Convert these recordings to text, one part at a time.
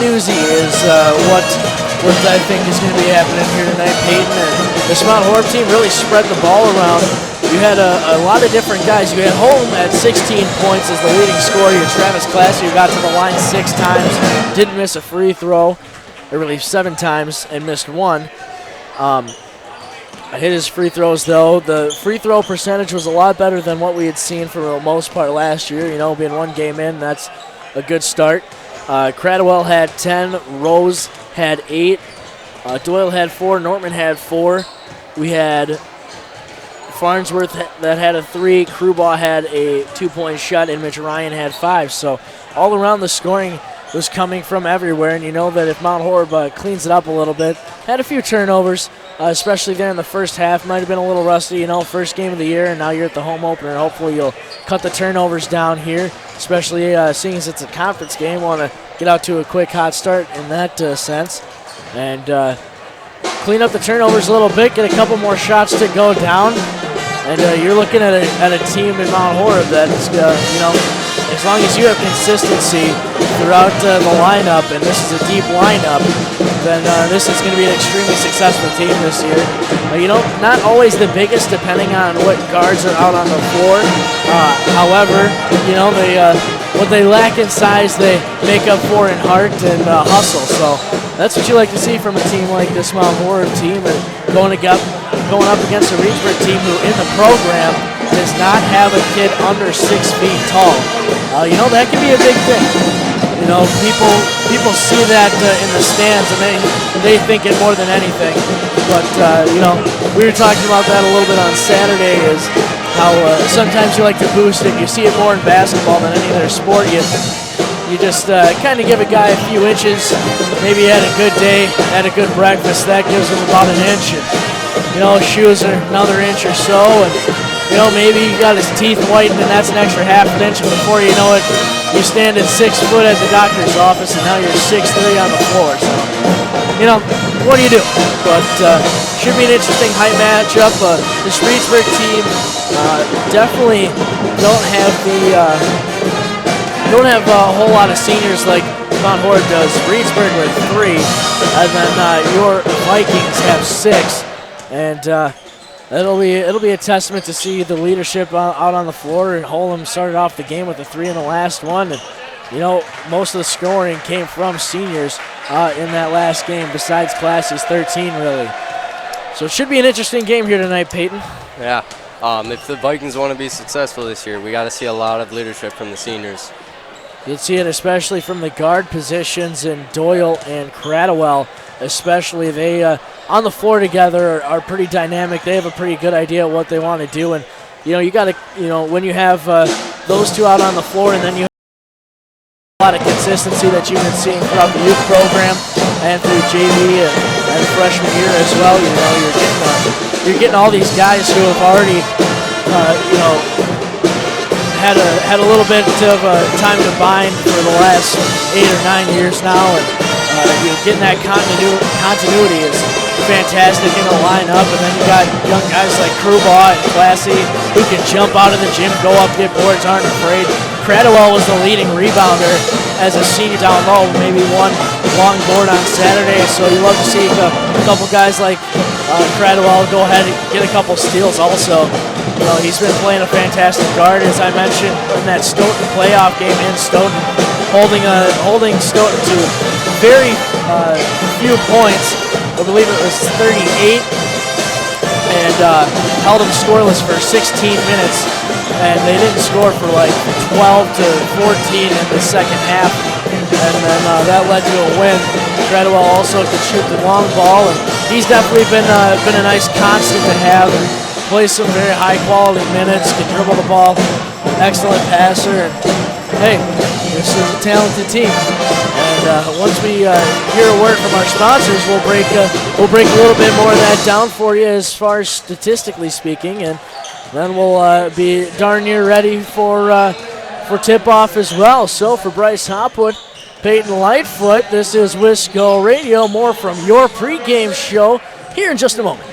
newsy is what I think is going to be happening here tonight, Peyton. And this Mount Horeb team really spread the ball around. You had a lot of different guys. You had Holm at 16 points as the leading scorer. You had Travis Classy, who got to the line 6 times, didn't miss a free throw, or really 7 times, and missed 1. Hit his free throws, though. The free throw percentage was a lot better than what we had seen for the most part last year. You know, being 1 game in, that's a good start. Cradwell had 10. Rose had 8. Doyle had 4. Nortman had 4. We had Farnsworth that had a 3. Crewbaugh had a 2-point shot, and Mitch Ryan had 5. So all around the scoring was coming from everywhere, and you know that if Mount Horeb cleans it up a little bit, had a few turnovers, especially there in the first half. Might have been a little rusty, you know, first game of the year, and now you're at the home opener. Hopefully you'll cut the turnovers down here, especially seeing as it's a conference game. Want to get out to a quick hot start in that sense, and clean up the turnovers a little bit, get a couple more shots to go down, and you're looking at a team in Mount Horeb that's, you know, as long as you have consistency throughout the lineup, and this is a deep lineup, then this is going to be an extremely successful team this year. You know, not always the biggest depending on what guards are out on the floor. However, you know, what they lack in size, they make up for in heart and hustle. So that's what you like to see from a team like this Mount Horeb team, and going up against a Reedsburg team who in the program does not have a kid under 6 feet tall. You know, that can be a big thing. You know, people see that in the stands, and they think it more than anything. But, you know, we were talking about that a little bit on Saturday, is how sometimes you like to boost it. You see it more in basketball than any other sport. You just kind of give a guy a few inches. Maybe he had a good day, had a good breakfast. That gives him about an inch. And, you know, shoes are another inch or so. And, you know, maybe he got his teeth whitened, and that's an extra half an inch. And before you know it, you stand at 6 foot at the doctor's office, and now you're 6'3" on the floor. So, you know, what do you do? But should be an interesting height matchup. This Reedsburg team definitely don't have a whole lot of seniors like Mount Horeb does. Reedsburg with 3, and then your Vikings have 6, and it'll be a testament to see the leadership out on the floor. And Holm started off the game with a 3 in the last one, and you know, most of the scoring came from seniors in that last game, besides Classy's 13, really. So it should be an interesting game here tonight, Peyton. Yeah. If the Vikings want to be successful this year, we got to see a lot of leadership from the seniors. You'd see it especially from the guard positions in Doyle and Cradwell, especially. They, on the floor together, are pretty dynamic. They have a pretty good idea of what they want to do. And, you know, you got to, you know, when you have those two out on the floor, and then you have a lot of consistency that you've been seeing throughout the youth program and through JV and freshman year as well. You know, you're getting all these guys who have already, you know, had a little bit of time combined for the last 8 or 9 years now, and you know, getting that continuity is fantastic in the lineup. And then you got young guys like Crewbaugh and Classy who can jump out of the gym, go up, get boards, aren't afraid. Cradwell was the leading rebounder as a senior down low, maybe 1 long board on Saturday. So you love to see a couple guys like Cradwell go ahead and get a couple steals also. You know, he's been playing a fantastic guard, as I mentioned, in that Stoughton playoff game in Stoughton, holding Stoughton to very few points. I believe it was 38, and held them scoreless for 16 minutes, and they didn't score for like 12 to 14 in the second half, and then that led to a win. Cradwell also could shoot the long ball, and he's definitely been a nice constant to have. Plays some very high-quality minutes, can dribble the ball, excellent passer. And, hey, this is a talented team. And once we hear a word from our sponsors, we'll break a little bit more of that down for you as far as statistically speaking, and then we'll be darn near ready for tip-off as well. So for Bryce Hopwood, Peyton Lightfoot, this is Wisco Radio. More from your pregame show here in just a moment.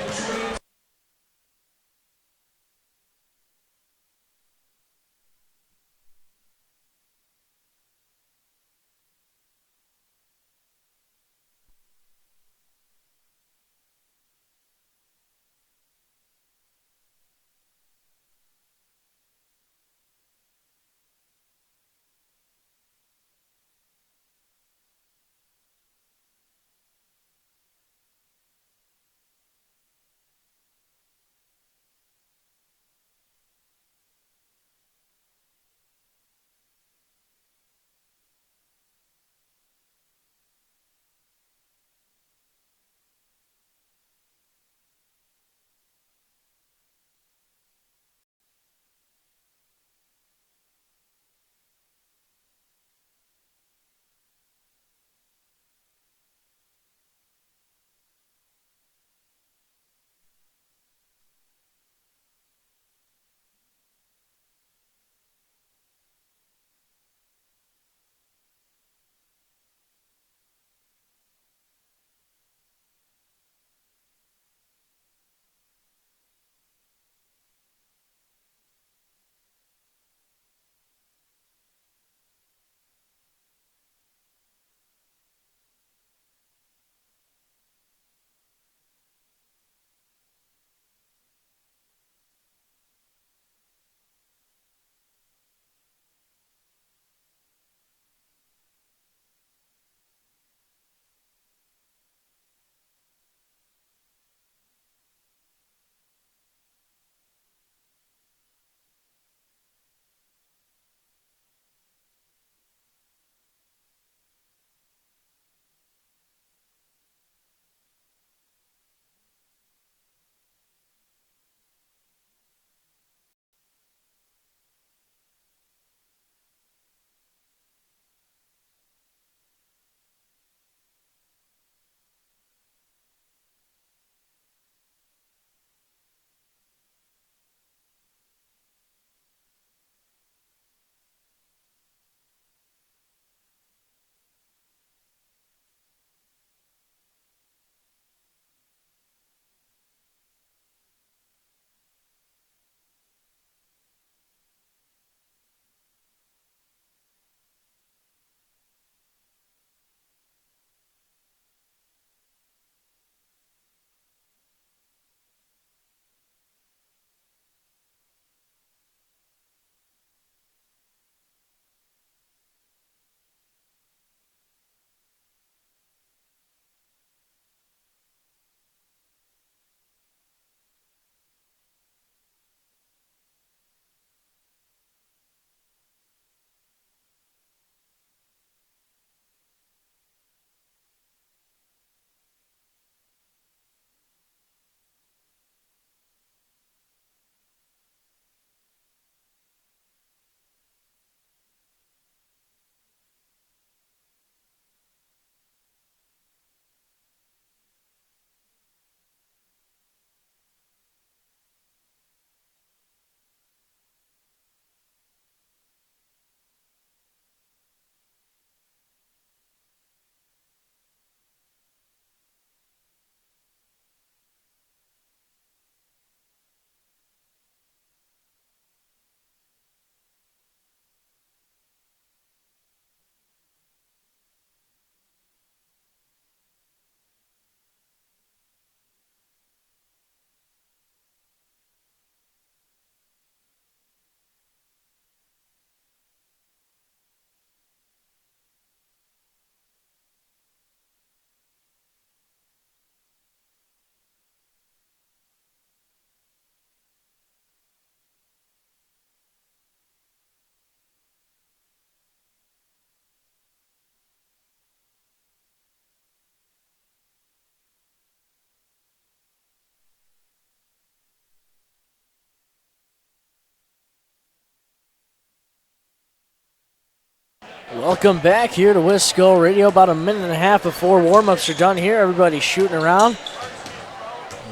Welcome back here to Wisco Radio. About a minute and a half before warm-ups are done here. Everybody's shooting around.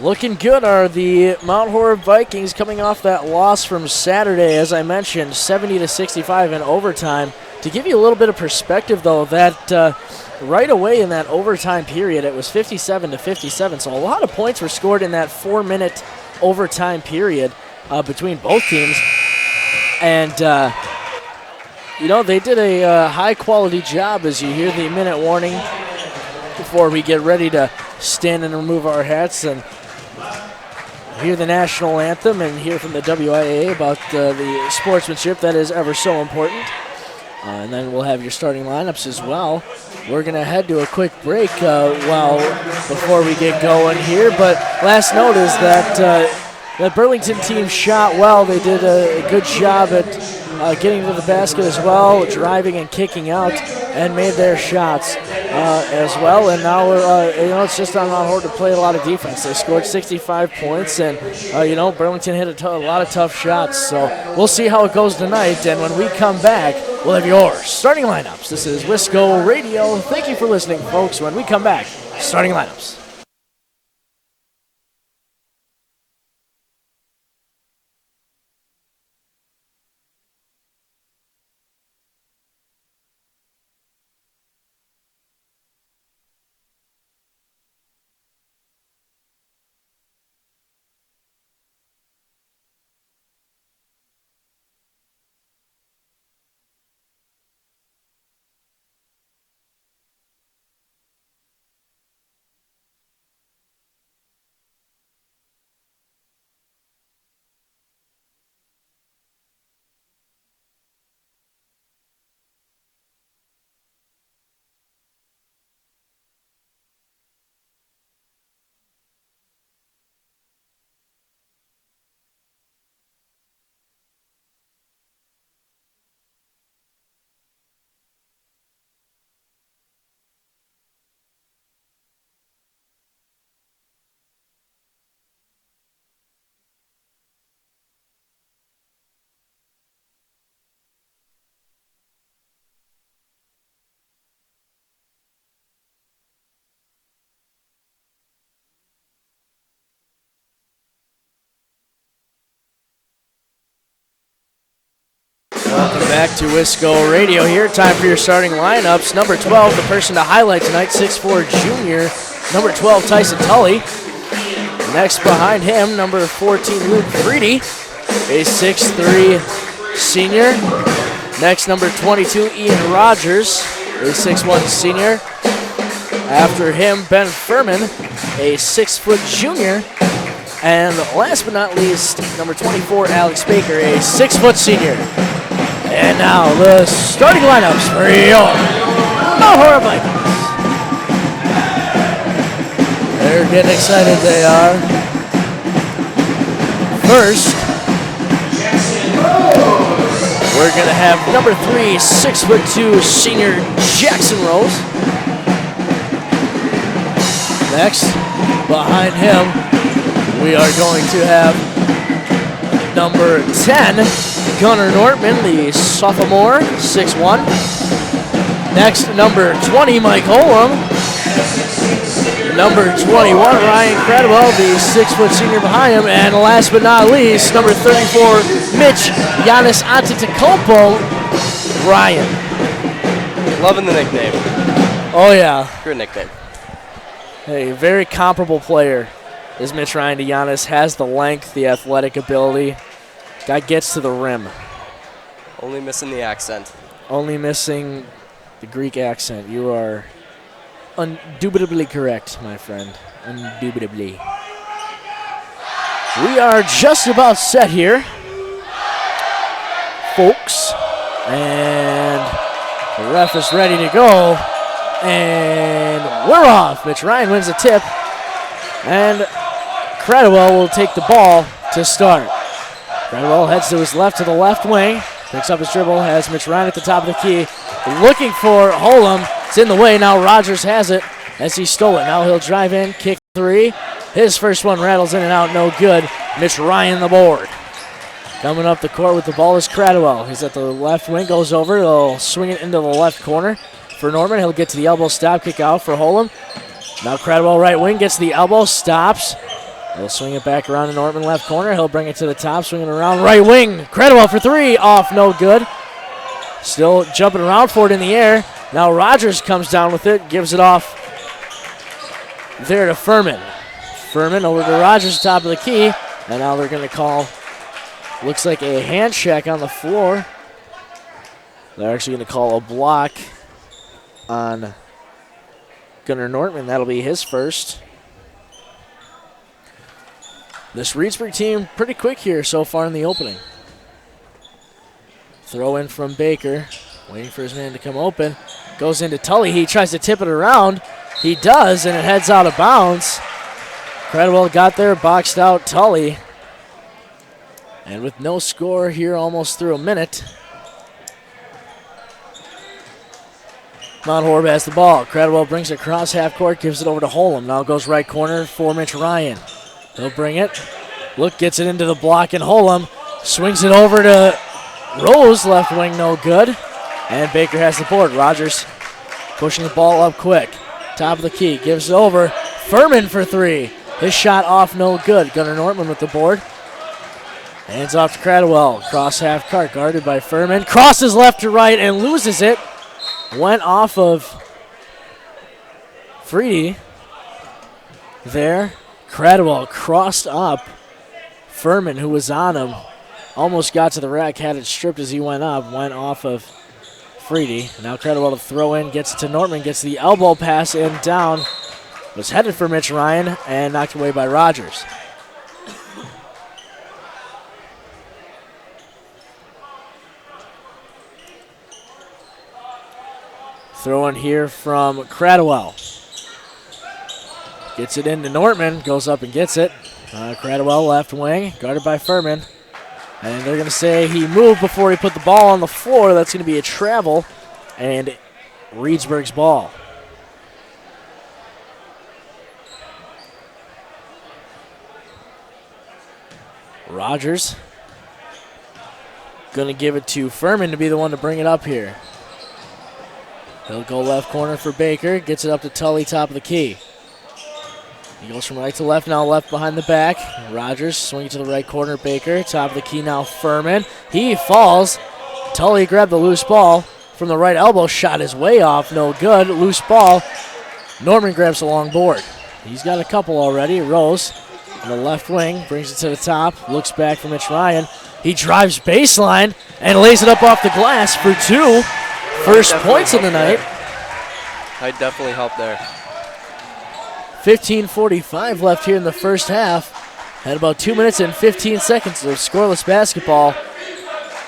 Looking good are the Mount Horeb Vikings coming off that loss from Saturday, as I mentioned, 70-65 in overtime. To give you a little bit of perspective, though, that right away in that overtime period, it was 57-57. So a lot of points were scored in that 4-minute overtime period between both teams. And they did a high-quality job, as you hear the minute warning before we get ready to stand and remove our hats and hear the national anthem and hear from the WIAA about the sportsmanship that is ever so important. And then we'll have your starting lineups as well. We're going to head to a quick break before we get going here. But last note is that the Burlington team shot well. They did a good job at getting to the basket as well, driving and kicking out, and made their shots as well. And now it's just on Mount Horeb to play a lot of defense. They scored 65 points, and Burlington hit a lot of tough shots. So we'll see how it goes tonight. And when we come back, we'll have your starting lineups. This is Wisco Radio. Thank you for listening, folks. When we come back, starting lineups. Welcome back to Wisco Radio here. Time for your starting lineups. Number 12, the person to highlight tonight, 6'4" junior. Number 12, Tyson Tully. Next behind him, number 14, Luke Freedy, a 6'3" senior. Next, number 22, Ian Rogers, a 6'1" senior. After him, Ben Furman, a 6-foot junior. And last but not least, number 24, Alex Baker, a 6-foot senior. And now the starting lineups for your Mount Horeb Vikings. They're getting excited, they are. First, we're going to have number 3, 6'2" senior Jackson Rose. Next, behind him, we are going to have number 10, Gunnar Nortman, the sophomore, 6'1". Next, number 20, Mike Olam. Number 21, Ryan Cradwell, the 6-foot senior behind him. And last but not least, number 34, Mitch Giannis Antetokounmpo, Ryan. Loving the nickname. Oh, yeah. Good nickname. Hey, very comparable player is Mitch Ryan to Giannis. Has the length, the athletic ability. Guy gets to the rim. Only missing the accent. Only missing the Greek accent. You are indubitably correct, my friend. Indubitably. We are just about set here, folks. And the ref is ready to go. And we're off. Mitch Ryan wins the tip. And Cradwell will take the ball to start. Cradwell heads to his left to the left wing. Picks up his dribble. Has Mitch Ryan at the top of the key. Looking for Holem. It's in the way. Now Rogers has it as he stole it. Now he'll drive in. Kick 3. His first one rattles in and out. No good. Mitch Ryan the board. Coming up the court with the ball is Cradwell. He's at the left wing, goes over, he'll swing it into the left corner for Norman. He'll get to the elbow, stop, kick out for Holem. Now Cradwell right wing, gets the elbow, stops. He'll swing it back around to Norman left corner. He'll bring it to the top, swinging around right wing. Cradwell for three, off, no good. Still jumping around for it in the air. Now Rogers comes down with it, gives it off there to Furman. Furman over to Rogers, top of the key. And now they're going to call, looks like a hand check on the floor. They're actually going to call a block on Gunnar Nortman. That'll be his first. This Reedsburg team pretty quick here so far in the opening. Throw in from Baker, waiting for his man to come open. Goes into Tully. He tries to tip it around. He does, and it heads out of bounds. Cradwell got there, boxed out Tully. And with no score here almost through a minute, Mount Horeb has the ball. Cradwell brings it across half court, gives it over to Holem. Now goes right corner for Mitch Ryan. He'll bring it. Look, gets it into the block, and Holem swings it over to Rose, left wing, no good. And Baker has the board. Rogers pushing the ball up quick. Top of the key, gives it over. Furman for three. His shot off, no good. Gunnar Nortman with the board. Hands off to Cradwell. Cross half court, guarded by Furman. Crosses left to right and loses it. Went off of Freedy there. Cradwell crossed up. Furman, who was on him, almost got to the rack, had it stripped as he went up, went off of Freedy. Now Cradwell to throw in, gets it to Nortman, gets the elbow pass in down. Was headed for Mitch Ryan and knocked away by Rogers. Throw in here from Cradwell. Gets it into Nortman, goes up and gets it. Cradwell left wing, guarded by Furman. And they're going to say he moved before he put the ball on the floor. That's going to be a travel and Reedsburg's ball. Rogers going to give it to Furman to be the one to bring it up here. He'll go left corner for Baker, gets it up to Tully, top of the key. He goes from right to left, now left behind the back. Rogers swinging to the right corner, Baker, top of the key now Furman. He falls. Tully grabbed the loose ball from the right elbow, shot his way off, no good. Loose ball. Norman grabs the long board. He's got a couple already. Rose on the left wing, brings it to the top, looks back for Mitch Ryan. He drives baseline and lays it up off the glass for two. First points of the night. I definitely helped there. 15:45 left here in the first half. Had about 2 minutes and 15 seconds of scoreless basketball.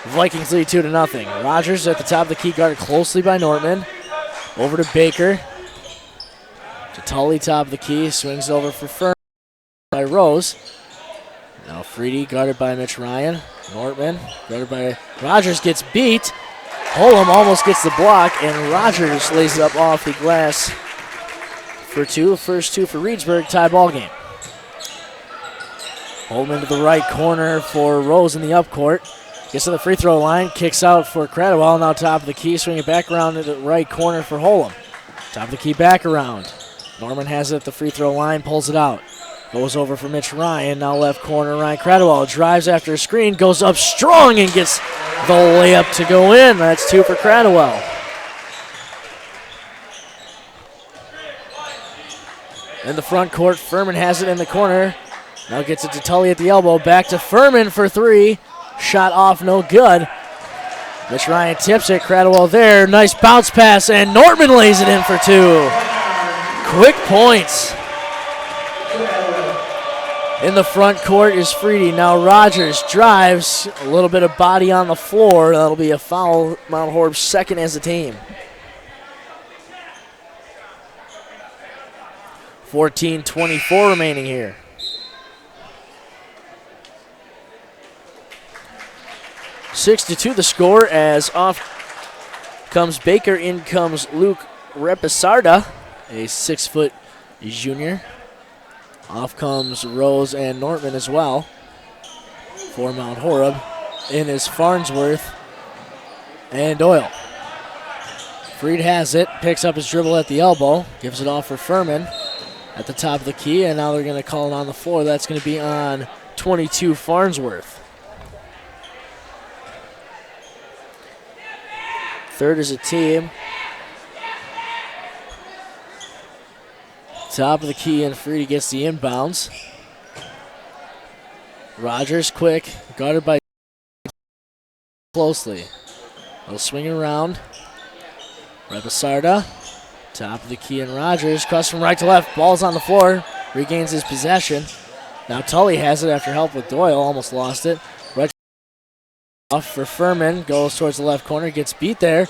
Vikings lead 2-0. Rogers at the top of the key, guarded closely by Nortman. Over to Baker. To Tully, top of the key, swings over for Furman by Rose. Now Freedy guarded by Mitch Ryan. Nortman guarded by Rogers, gets beat. Holem almost gets the block, and Rogers lays it up off the glass for two. First two for Reedsburg, tie ball game. Holem into the right corner for Rose in the up court. Gets to the free throw line, kicks out for Cradwell. Now top of the key, swing it back around to the right corner for Holem. Top of the key, back around. Norman has it at the free throw line, pulls it out. Goes over for Mitch Ryan, now left corner, Ryan Cradwell drives after a screen, goes up strong and gets the layup to go in. That's two for Cradwell. In the front court, Furman has it in the corner. Now gets it to Tully at the elbow, back to Furman for three. Shot off, no good. Mitch Ryan tips it, Cradwell there, nice bounce pass, and Nortman lays it in for two. Quick points. In the front court is Freedy. Now Rogers drives, a little bit of body on the floor. That'll be a foul. Mount Horeb's second as a team. 14:24 remaining here. Six to 2 the score as off comes Baker, in comes Luke Repisarda, a 6-foot junior. Off comes Rose and Nortman as well for Mount Horeb. in is Farnsworth and Doyle. Freed has it, picks up his dribble at the elbow, gives it off for Furman at the top of the key, and now they're going to call it on the floor. That's going to be on 22 Farnsworth. Third is a team. Top of the key, and Freed gets the inbounds. Rogers quick, guarded by closely. They'll swing it around. Rebasarda, top of the key, and Rogers cross from right to left. Ball's on the floor, regains his possession. Now Tully has it after help with Doyle, almost lost it. Right off for Furman, goes towards the left corner, gets beat there.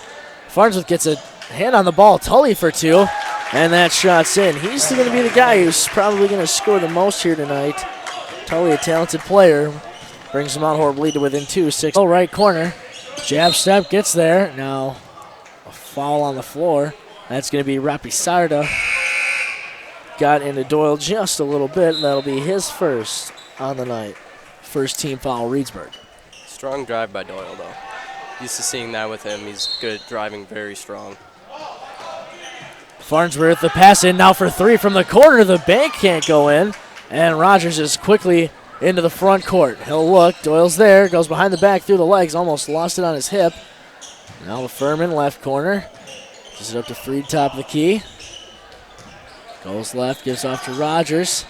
Farnsworth gets a hand on the ball. Tully for two, and that shot's in. He's going to be the guy who's probably going to score the most here tonight. Tully, a talented player, brings the Mount Horeb lead to within 2. 6 right corner. Jab step gets there. Now a foul on the floor. That's going to be Rapisarda. Got into Doyle just a little bit, and that'll be his first on the night. First team foul, Reedsburg. Strong drive by Doyle, though. Used to seeing that with him. He's good at driving, very strong. Farnsworth, the pass in now for 3 from the corner. The bank can't go in, and Rogers is quickly into the front court. He'll look. Doyle's there. Goes behind the back through the legs. Almost lost it on his hip. Now to Furman, left corner. Gives it up to Freed, top of the key. Goes left, gives off to Rogers.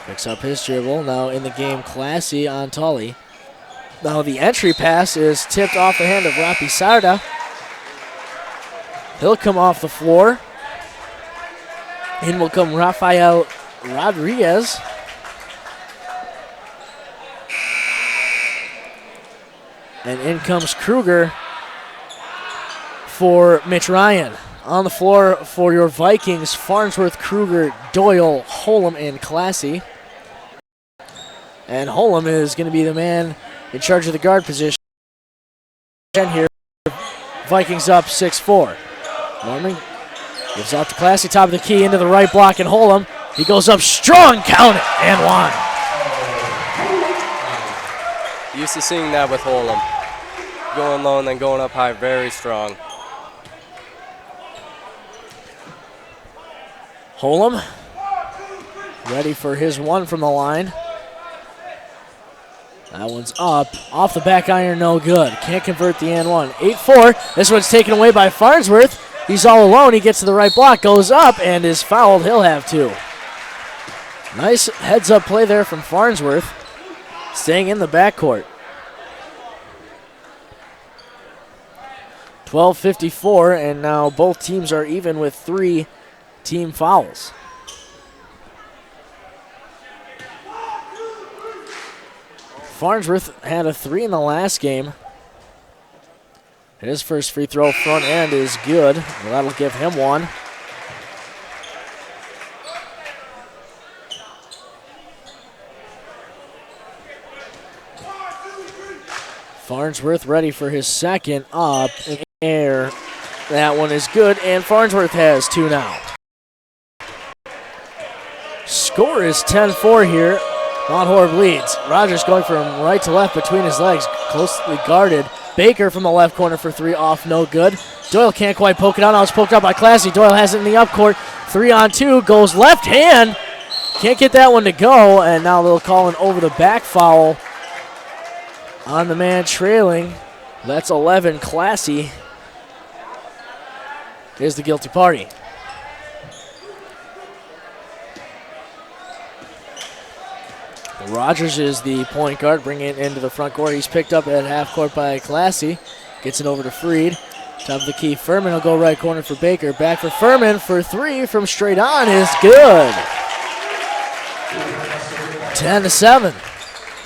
Picks up his dribble. Now in the game, Classy on Tully. Now the entry pass is tipped off the hand of Rapisarda. He'll come off the floor. In will come Rafael Rodriguez. And in comes Kruger for Mitch Ryan. On the floor for your Vikings, Farnsworth, Kruger, Doyle, Holm, and Classy. And Holm is going to be the man in charge of the guard position. And here, Vikings up 6-4. Norman gives out to Classy, top of the key, into the right block, and Holm. He goes up strong, count it, and one. Used to seeing that with Holm. Going low and then going up high, very strong. Holm ready for his one from the line. That one's up. Off the back iron, no good. Can't convert the and one. 8-4. This one's taken away by Farnsworth. He's all alone. He gets to the right block, goes up, and is fouled. He'll have 2. Nice heads-up play there from Farnsworth. Staying in the backcourt. 12:54, and now both teams are even with 3 team fouls. Farnsworth had a 3 in the last game. His first free throw front end is good. Well, that'll give him 1. Farnsworth ready for his second, up in the air. That one is good, and Farnsworth has 2 now. Score is 10-4 here. Mount Horeb leads. Rogers going from right to left between his legs, closely guarded. Baker from the left corner for 3, off, no good. Doyle can't quite poke it out. Now it's poked out by Classy. Doyle has it in the upcourt. 3-on-2, goes left hand. Can't get that one to go, and now they'll call an over-the-back foul on the man trailing. That's 11. Classy is the guilty party. Rogers is the point guard, bringing it into the front court. He's picked up at half court by Classy. Gets it over to Freed. Top of the key, Furman will go right corner for Baker. Back for Furman for 3 from straight on is good. 10-7.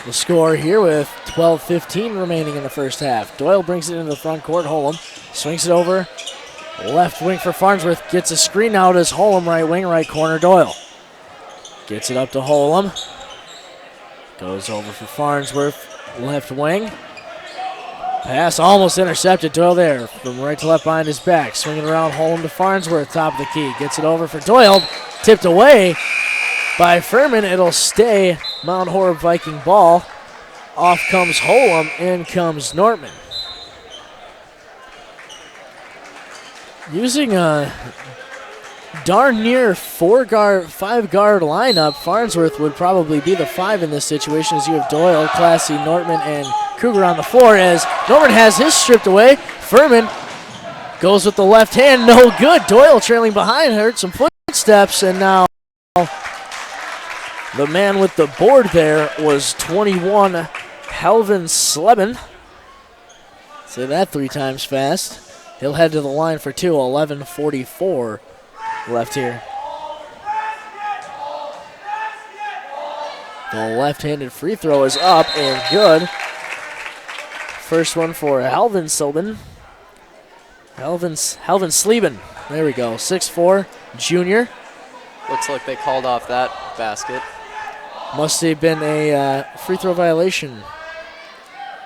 The score here with 12:15 remaining in the first half. Doyle brings it into the front court. Holm swings it over. Left wing for Farnsworth. Gets a screen out as Holm, right wing, right corner. Doyle gets it up to Holm. Goes over for Farnsworth, left wing. Pass almost intercepted. Doyle there from right to left behind his back. Swinging around Holm to Farnsworth, top of the key. Gets it over for Doyle. Tipped away by Furman. It'll stay Mount Horeb Viking ball. Off comes Holum, in comes Nortman. Using a darn near 5-guard lineup, Farnsworth would probably be the 5 in this situation, as you have Doyle, Classy, Nortman, and Kruger on the floor, as Nortman has his stripped away. Furman goes with the left hand, no good. Doyle trailing behind, heard some footsteps, and now the man with the board there was 21, Helvin Sleben. Say that 3 times fast. He'll head to the line for 2, 11:44 left here. The left-handed free throw is up and good. First one for Helvin Sleben. Helvin Sleben. There we go. 6'4", junior. Looks like they called off that basket. Must have been a free throw violation.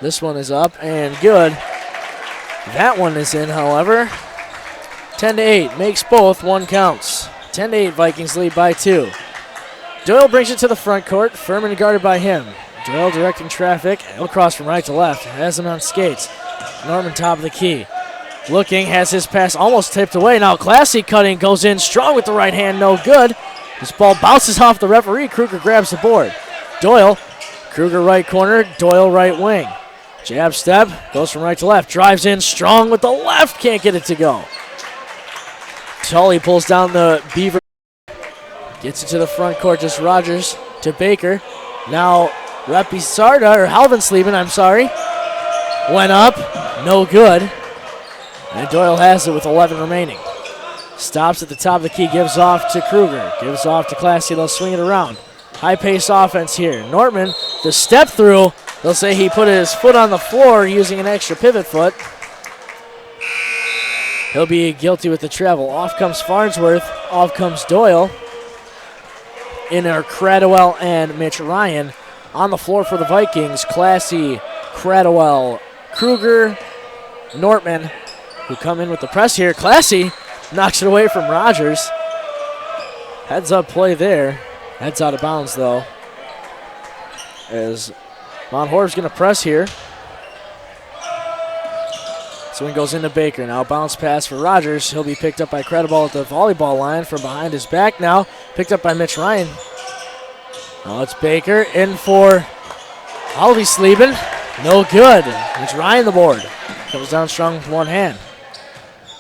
This one is up and good. That one is in, however. 10-8, makes both, 1 counts. 10-8, Vikings lead by 2. Doyle brings it to the front court. Furman guarded by him. Doyle directing traffic. He'll cross from right to left. Has him on skates. Norman top of the key. Looking, has his pass almost tipped away. Now Classy cutting, goes in strong with the right hand, no good. This ball bounces off the referee. Kruger grabs the board. Doyle, Kruger right corner, Doyle right wing. Jab step, goes from right to left, drives in strong with the left, can't get it to go. Tully pulls down the Beaver, gets it to the front court, just Rogers to Baker. Now Repisarda, or Halvin Sleben, I'm sorry, went up, no good. And Doyle has it with 11 remaining. Stops at the top of the key, gives off to Kruger, gives off to Classy, they'll swing it around. High-paced offense here. Nortman, the step through, they'll say he put his foot on the floor using an extra pivot foot. He'll be guilty with the travel. Off comes Farnsworth, off comes Doyle. In are Cradwell and Mitch Ryan. On the floor for the Vikings, Classy, Cradwell, Kruger, Nortman, who come in with the press here. Classy knocks it away from Rogers. Heads up play there. Heads out of bounds though, as Mount Horeb's going to press here. Swing goes into Baker. Now bounce pass for Rogers. He'll be picked up by Credible at the volleyball line from behind his back now. Picked up by Mitch Ryan. Now it's Baker in for Halvin Sleben. No good. Mitch Ryan the board. Comes down strong with one hand.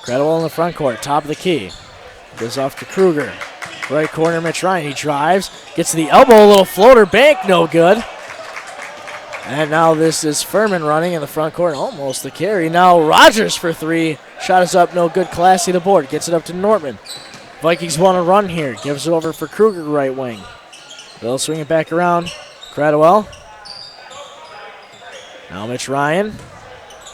Credible in the front court, top of the key. Goes off to Kruger. Right corner, Mitch Ryan. He drives, gets to the elbow, a little floater bank, no good. And now this is Furman running in the front court, almost the carry. Now Rogers for 3. Shot is up, no good. Classy the board, gets it up to Nortman. Vikings want to run here, gives it over for Kruger, right wing. They'll swing it back around. Cradwell. Now Mitch Ryan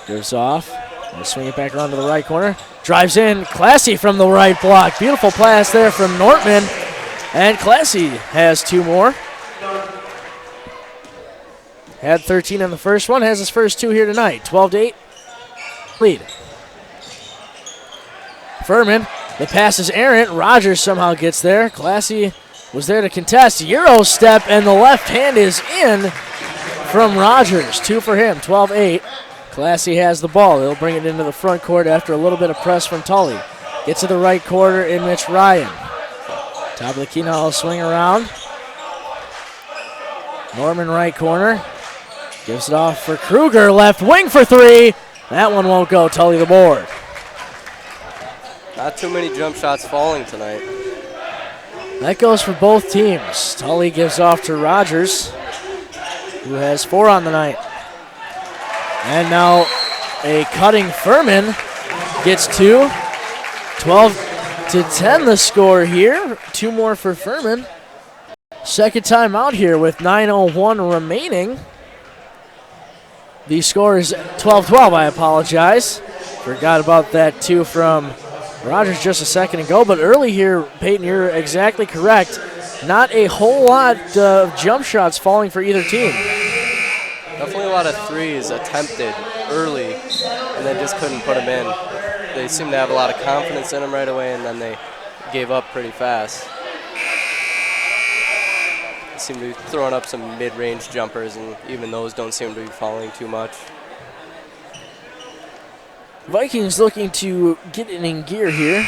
gives off. They'll swing it back around to the right corner. Drives in, Classy from the right block. Beautiful pass there from Nortman. And Classy has 2 more. Had 13 in the first one, has his first 2 here tonight. 12-8 lead. Furman, the pass is errant. Rogers somehow gets there. Classy was there to contest. Euro step, and the left hand is in from Rogers. 2 for him, 12-8. Classy has the ball. He'll bring it into the front court after a little bit of press from Tully. Gets to the right corner in Mitch Ryan. Top of the key now, he'll swing around. Norman right corner. Gives it off for Kruger. Left wing for 3. That one won't go. Tully the board. Not too many jump shots falling tonight. That goes for both teams. Tully gives off to Rogers, who has 4 on the night. And now a cutting Furman gets 2. 12-10 the score here. 2 more for Furman. Second time out here with 9:01 remaining. The score is 12-12, I apologize. Forgot about that 2 from Rogers just a second ago. But early here, Peyton, you're exactly correct. Not a whole lot of jump shots falling for either team. Definitely a lot of threes attempted early, and they just couldn't put them in. They seem to have a lot of confidence in them right away, and then they gave up pretty fast. seem to be throwing up some mid-range jumpers, and even those don't seem to be falling too much. Vikings looking to get it in gear here.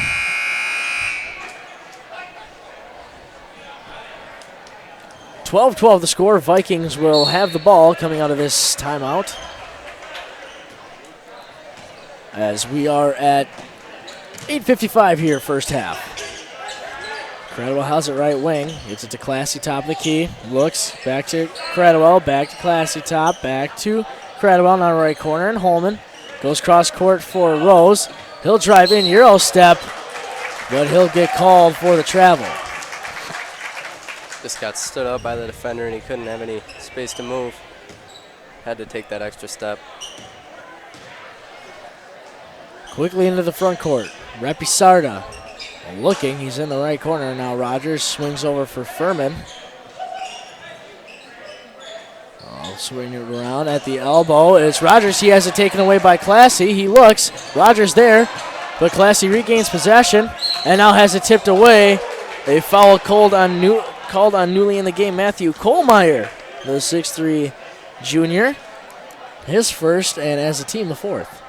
(12-12) the score. Vikings will have the ball coming out of this timeout, as we are at 8:55 here, first half. Cradwell has it right wing. Gets it to Classy, top of the key. Looks back to Cradwell, back to Classy, top, back to Cradwell, now right corner, and Holman goes cross court for Rose. He'll drive in, Euro step, but he'll get called for the travel. Just got stood up by the defender, and he couldn't have any space to move. Had to take that extra step. Quickly into the front court. Repisarda looking. He's in the right corner now. Rogers swings over for Furman. Swing it around at the elbow. It's Rogers. He has it taken away by Classy. He looks. Rogers there, but Classy regains possession and now has it tipped away. A foul called on newly in the game, Matthew Kohlmeyer, the 6'3" junior. His first, and as a team, the fourth.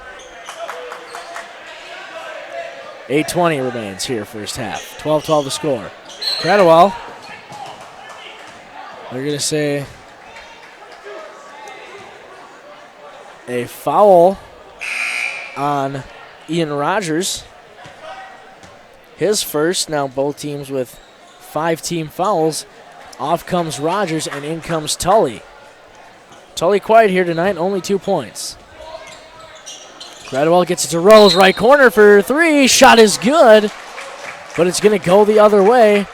8:20 remains here, first half. 12-12 the score. Cradwell, they're going to say a foul on Ian Rogers. His first. Now both teams with 5 team fouls. Off comes Rogers and in comes Tully. Tully quiet here tonight, only 2 points. Cradwell gets it to Rose, right corner for 3. Shot is good, but it's going to go the other way.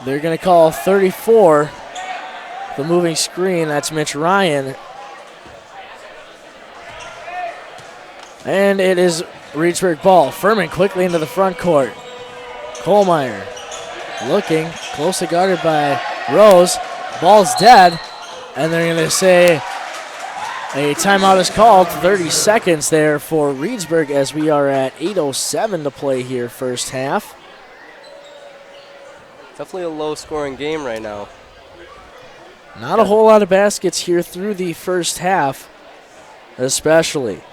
They're going to call 34, the moving screen. That's Mitch Ryan. And it is Reedsburg ball. Furman quickly into the front court. Kohlmeyer looking, closely guarded by Rose. Ball's dead, and they're going to say a timeout is called. 30 seconds there for Reedsburg as we are at 8:07 to play here, first half. Definitely a low-scoring game right now. Not a whole lot of baskets here through the first half, especially.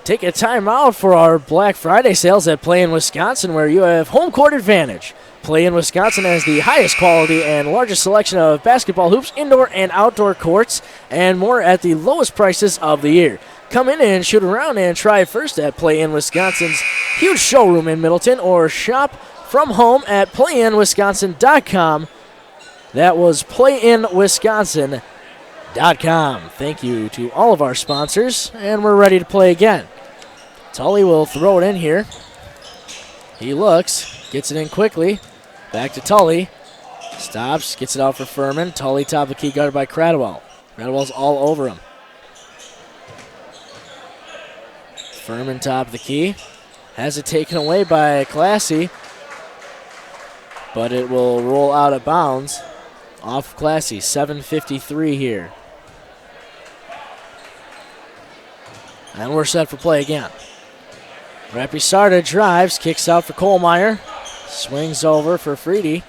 Take a timeout for our Black Friday sales at PlayN Wisconsin, where you have home court advantage. PlayN Wisconsin has the highest quality and largest selection of basketball hoops, indoor and outdoor courts, and more at the lowest prices of the year. Come in and shoot around and try first at PlayN Wisconsin's huge showroom in Middleton, or shop from home at playnwisconsin.com. That was playnwisconsin.com. Thank you to all of our sponsors, and we're ready to play again. Tully will throw it in here. He looks, gets it in quickly. Back to Tully. Stops, gets it out for Furman. Tully top of the key, guarded by Cradwell. Cradwell's all over him. Furman top of the key. Has it taken away by Classy, but it will roll out of bounds. Off Classy, 7:53 here. And we're set for play again. Repisarda drives, kicks out for Kohlmeyer. Swings over for Freedy.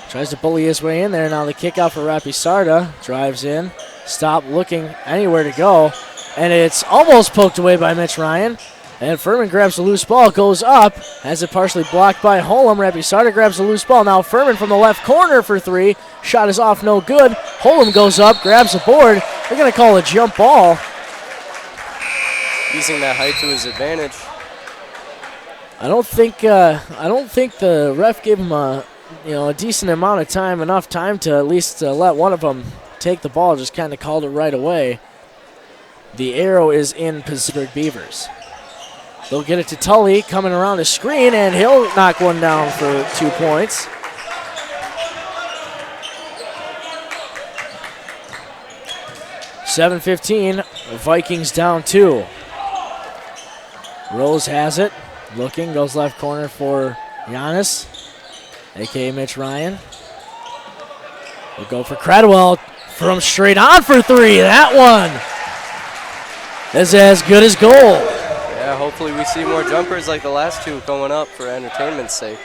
Tries to bully his way in there. Now the kick out for Repisarda. Drives in. Stop looking anywhere to go. And it's almost poked away by Mitch Ryan. And Furman grabs the loose ball, goes up. Has it partially blocked by Holm. Repisarda grabs the loose ball. Now Furman from the left corner for 3. Shot is off, no good. Holm goes up, grabs the board. They're going to call a jump ball. Using that height to his advantage. I don't think the ref gave him a decent amount of time, enough time to at least let one of them take the ball. Just kind of called it right away. The arrow is in Pacific Beavers. They'll get it to Tully, coming around the screen, and he'll knock one down for 2 points. (7:15), Vikings down 2. Rose has it. Looking, goes left corner for Giannis, a.k.a. Mitch Ryan. We'll go for Cradwell from straight on for 3. That one is as good as gold. Yeah, hopefully we see more jumpers like the last 2 going up for entertainment's sake.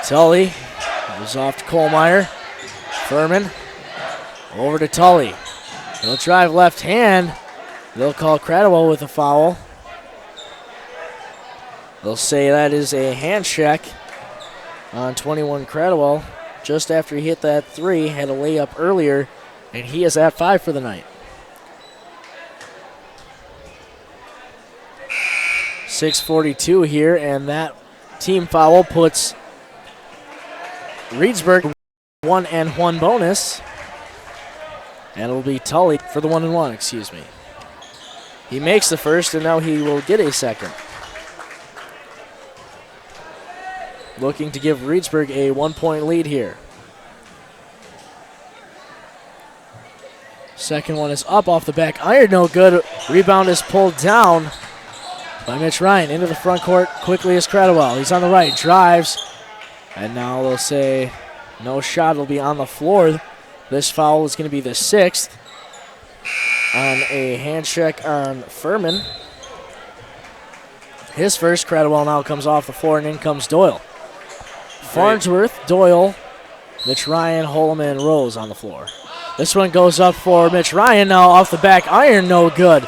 Tully goes off to Kohlmeyer. Furman over to Tully. He'll drive left hand. They'll call Cradwell with a foul. They'll say that is a hand check on 21 Cradwell. Just after he hit that three, had a layup earlier, and he is at 5 for the night. 6:42 here, and that team foul puts Reedsburg 1-1 bonus. And it'll be Tully for the 1-1, excuse me. He makes the first, and now he will get a second. Looking to give Reedsburg a 1-point lead here. Second one is up off the back iron, no good. Rebound is pulled down by Mitch Ryan. Into the front court quickly is Cradwell. He's on the right, drives, and now they'll say no shot. It'll be on the floor. This foul is going to be the 6th on a hand check on Furman. His first. Cradwell now comes off the floor, and in comes Doyle. Farnsworth, Doyle, Mitch Ryan, Holman, and Rose on the floor. This one goes up for Mitch Ryan. Now off the back iron, no good.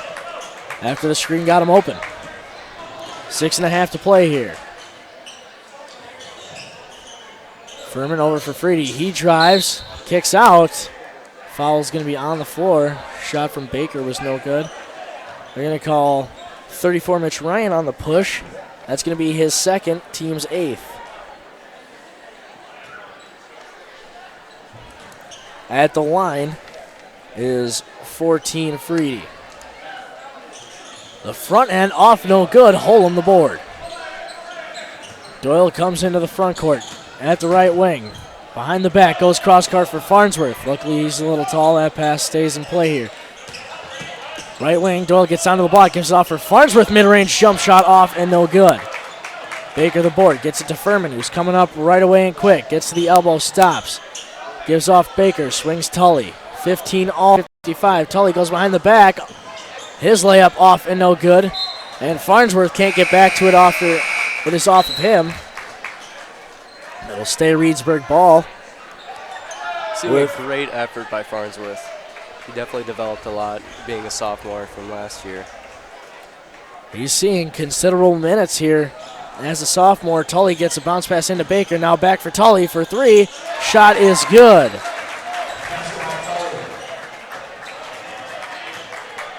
After the screen got him open. 6.5 to play here. Furman over for Freedy. He drives, kicks out. Foul's going to be on the floor. Shot from Baker was no good. They're going to call 34 Mitch Ryan on the push. That's going to be his second, team's 8th. At the line is 14 Freedy. The front end off, no good. Holm the board. Doyle comes into the front court at the right wing. Behind the back goes cross court for Farnsworth. Luckily he's a little tall. That pass stays in play here. Right wing, Doyle gets onto the block, gives it off for Farnsworth. Mid-range jump shot off and no good. Baker the board, gets it to Furman, who's coming up right away and quick. Gets to the elbow, stops. Gives off Baker, swings Tully. 15 all 55. Tully goes behind the back. His layup off and no good. And Farnsworth can't get back to it after it is off of him. It'll stay Reedsburg ball. Seemed like a great effort by Farnsworth. He definitely developed a lot being a sophomore from last year. He's seeing considerable minutes here. As a sophomore, Tully gets a bounce pass into Baker. Now back for Tully for 3. Shot is good.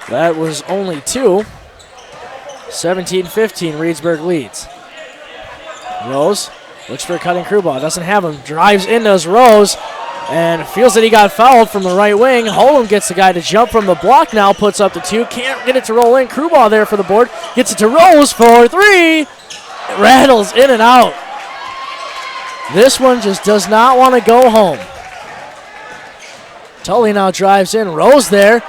That was only 2. 17-15, Reedsburg leads. Rose looks for a cutting crew ball. Doesn't have him. Drives into Rose and feels that he got fouled from the right wing. Holm gets the guy to jump from the block now. Puts up the 2. Can't get it to roll in. Crew ball there for the board. Gets it to Rose for 3. It rattles in and out. This one just does not want to go home. Tully now drives in. Rose there.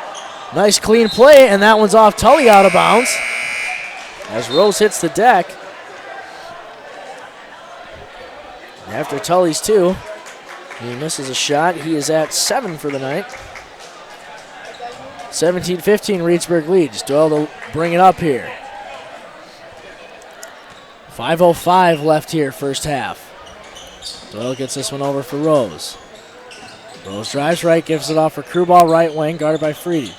Nice clean play, and that one's off Tully out of bounds. As Rose hits the deck. After Tully's 2, he misses a shot. He is at 7 for the night. 17-15, Reedsburg leads. Doyle to bring it up here. 5:05 left here, first half. Doyle gets this one over for Rose. Rose drives right, gives it off for crew ball right wing, guarded by Freedy.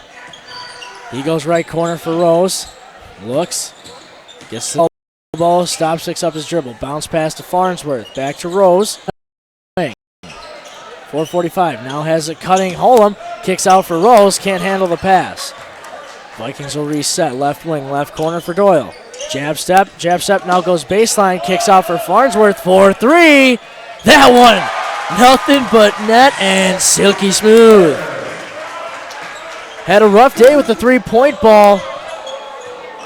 He goes right corner for Rose. Looks, gets the ball, stops, picks up his dribble. Bounce pass to Farnsworth. Back to Rose. 4:45. Now has it cutting. Holm kicks out for Rose. Can't handle the pass. Vikings will reset. Left wing, left corner for Doyle. Jab step. Now goes baseline. Kicks out for Farnsworth for 3. That one, nothing but net and silky smooth. Had a rough day with the 3-point ball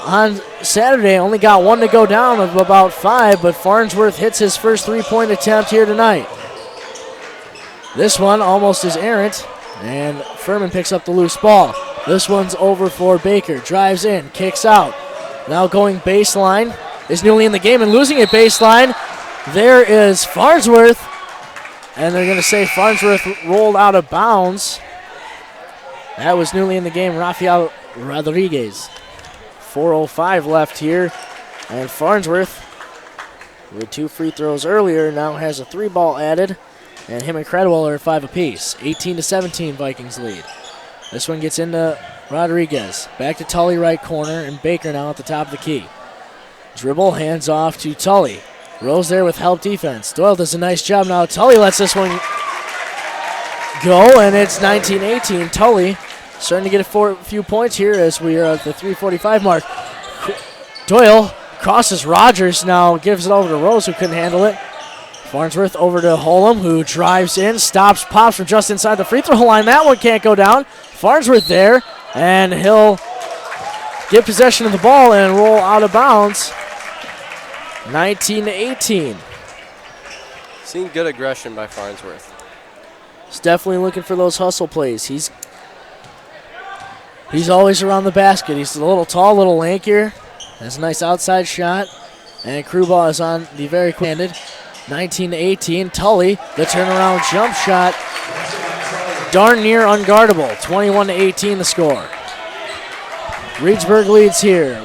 on Saturday. Only got 1 to go down of about 5, but Farnsworth hits his first 3-point attempt here tonight. This one almost is errant, and Furman picks up the loose ball. This one's over for Baker. Drives in, kicks out. Now going baseline. Is newly in the game and losing it baseline. There is Farnsworth, and they're going to say Farnsworth rolled out of bounds. That was newly in the game, Rafael Rodriguez. 4:05 left here, and Farnsworth with 2 free throws earlier, now has a 3-ball added, and him and Cradwell are at 5 apiece. 18-17 Vikings lead. This one gets into Rodriguez. Back to Tully, right corner, and Baker now at the top of the key. Dribble, hands off to Tully. Rose there with help defense. Doyle does a nice job now. Tully lets this one go, and it's 19-18. Tully starting to get a few points here as we are at the 3:45 mark. Doyle crosses Rogers, now gives it over to Rose, who couldn't handle it. Farnsworth over to Holm, who drives in, stops, pops from just inside the free throw line. That one can't go down. Farnsworth there, and he'll get possession of the ball and roll out of bounds. 19-18. Seeing good aggression by Farnsworth. He's definitely looking for those hustle plays. He's always around the basket. He's a little tall, a little lankier. Has a nice outside shot. And Krubal is on the very quick-handed. 19-18. Tully, the turnaround jump shot. Darn near unguardable. 21-18 the score. Reedsburg leads here.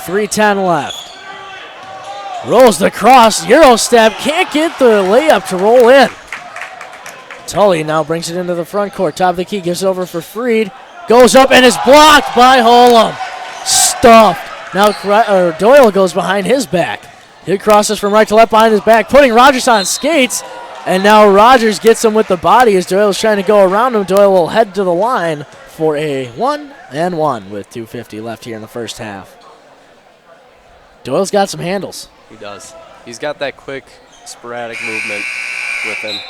3:10 left. Rolls the cross, Euro step, can't get the layup to roll in. Tully now brings it into the front court, top of the key, gives it over for Freed, goes up and is blocked by Holm. Stuffed. Now Doyle goes behind his back. He crosses from right to left behind his back, putting Rogers on skates, and now Rogers gets him with the body as Doyle's trying to go around him. Doyle will head to the line for a 1-and-1 with 2:50 left here in the first half. Doyle's got some handles. He does. He's got that quick, sporadic movement with him.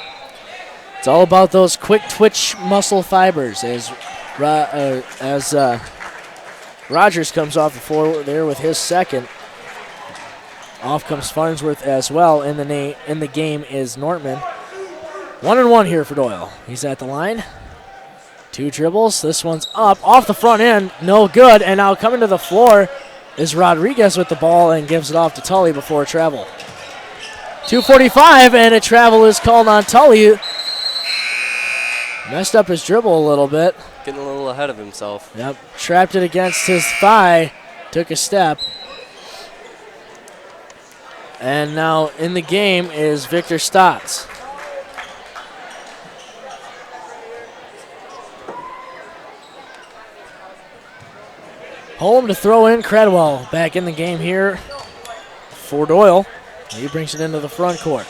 It's all about those quick twitch muscle fibers as Rogers comes off the floor there with his second. Off comes Farnsworth as well. In the game is Nortman. 1-and-1 here for Doyle. He's at the line. 2 dribbles. This one's up off the front end. No good. And now coming to the floor is Rodriguez with the ball and gives it off to Tully before a travel. 2:45 and a travel is called on Tully. Messed up his dribble a little bit. Getting a little ahead of himself. Yep, trapped it against his thigh, took a step. And now in the game is Victor Stotts. Holm to throw in. Cradwell back in the game here for Doyle. He brings it into the front court.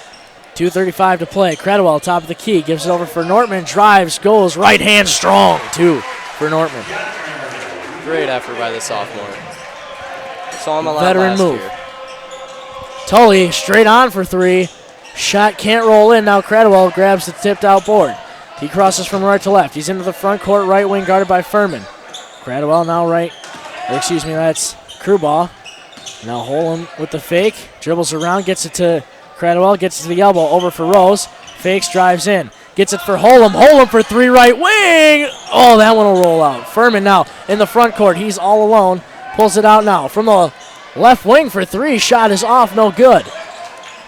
2:35 to play. Cradwell, top of the key, gives it over for Nortman. Drives, goes, right hand strong, 2 for Nortman. Great effort by the sophomore. Saw him a lot Veteran last move. year. Tully straight on for 3. Shot can't roll in. Now Cradwell grabs the tipped out board. He crosses from right to left. He's into the front court, right wing, guarded by Furman. Cradwell now right. That's Krubal. Now Holm with the fake. Dribbles around, gets it to Cradwell, gets it to the elbow, over for Rose. Fakes, drives in. Gets it for Holm. Holm for 3 right wing. Oh, that one will roll out. Furman now in the front court. He's all alone. Pulls it out now from the left wing for 3. Shot is off, no good.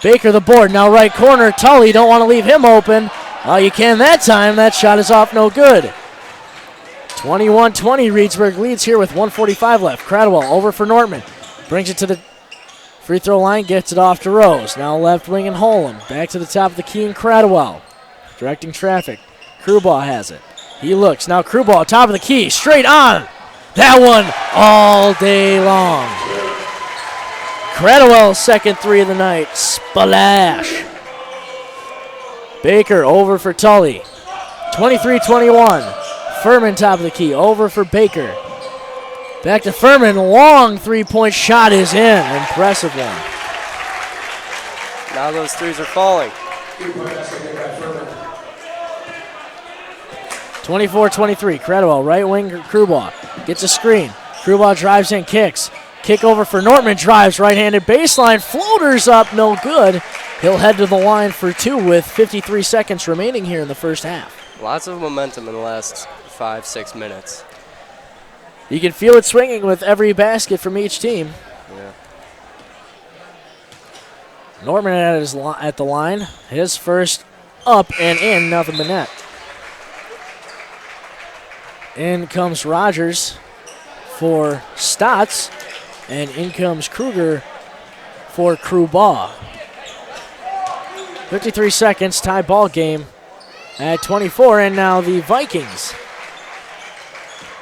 Baker the board, now right corner. Tully, don't want to leave him open. Oh, you can that time. That shot is off, no good. 21-20, Reedsburg leads here with 1:45 left. Cradwell over for Nortman. Brings it to the free throw line, gets it off to Rose. Now left wing and Holm. Back to the top of the key and Cradwell. Directing traffic. Krubal has it. He looks. Now Krubal, top of the key, straight on. That one all day long. Cradwell's second 3 of the night. Splash. Baker over for Tully. 23-21. Furman top of the key, over for Baker. Back to Furman, long 3-point shot is in. Impressive one. Now those threes are falling. 24-23, Cradwell, right wing, Krubal. Gets a screen. Krubal drives in, kicks. Kick over for Nortman, drives, right-handed baseline, floaters up, no good. He'll head to the line for 2 with 53 seconds remaining here in the first half. Lots of momentum in the last 5-6 minutes. You can feel it swinging with every basket from each team. Yeah. Norman at the line. His first up and in, nothing but net. In comes Rogers for Stotts, and in comes Kruger for Krubal. 53 seconds, tie ball game at 24, and now the Vikings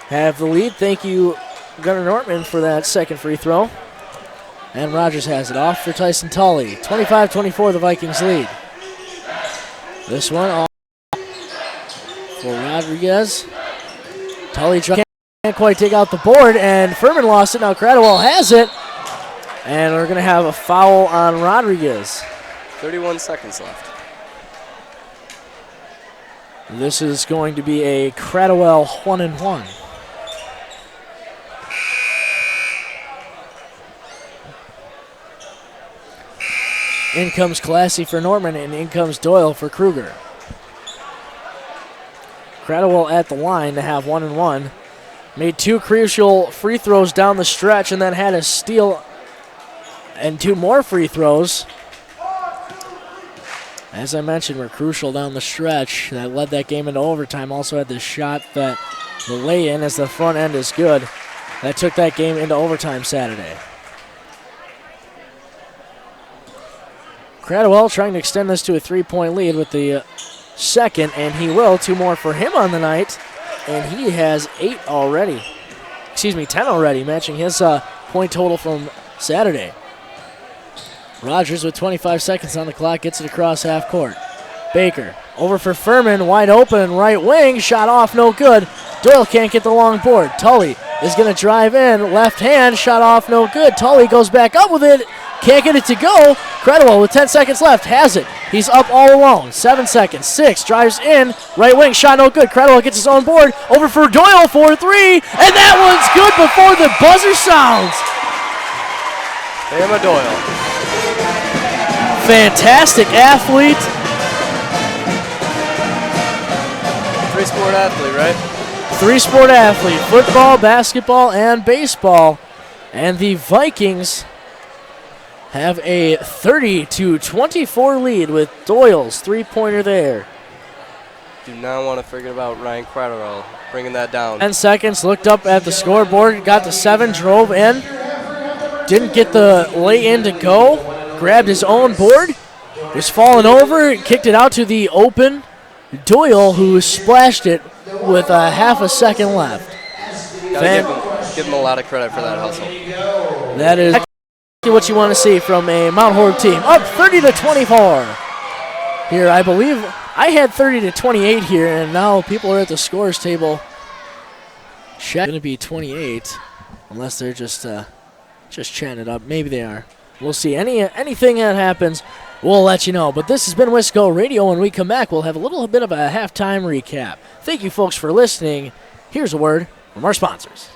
have the lead. Thank you, Gunnar Nortman, for that second free throw. And Rogers has it off for Tyson Tully. 25-24, the Vikings lead. This one off for Rodriguez. Tully can't quite dig out the board, and Furman lost it. Now Cradwell has it, and we're going to have a foul on Rodriguez. 31 seconds left. This is going to be a Cradwell 1-and-1. In comes Classy for Norman, and in comes Doyle for Kruger. Cradwell at the line to have 1-and-1. Made 2 crucial free throws down the stretch and then had a steal and 2 more free throws. As I mentioned, were crucial down the stretch. That led that game into overtime. Also had the shot that the lay-in, as the front end is good, that took that game into overtime Saturday. Cradwell trying to extend this to a 3-point lead with the second, and he will. 2 more for him on the night, and he has 10 already, matching his point total from Saturday. Rogers with 25 seconds on the clock gets it across half court. Baker over for Furman, wide open, right wing, shot off, no good. Doyle can't get the long board. Tully is going to drive in, left hand, shot off, no good. Tully goes back up with it, can't get it to go. Cradwell with 10 seconds left has it. He's up all alone. 7 seconds. 6 drives in. Right wing shot no good. Cradwell gets his own board. Over for Doyle for 3. And that one's good before the buzzer sounds. Bama Doyle. Fantastic athlete. 3-sport athlete, right? 3-sport athlete. Football, basketball, and baseball. And the Vikings have a 30-24 lead with Doyle's 3-pointer there. Do not want to forget about Ryan Cradwell bringing that down. 10 seconds, looked up at the scoreboard, got to 7, drove in. Didn't get the lay-in to go. Grabbed his own board. Was falling over, kicked it out to the open Doyle, who splashed it with a half a second left. Give him a lot of credit for that hustle. That is what you want to see from a Mount Horeb team. Up 30-24. Here, I believe I had 30-28 here, and now people are at the scores table. Check. Going to be 28, unless they're just chatting it up. Maybe they are. We'll see. Anything that happens, we'll let you know. But this has been Wisco Radio. When we come back, we'll have a little bit of a halftime recap. Thank you, folks, for listening. Here's a word from our sponsors.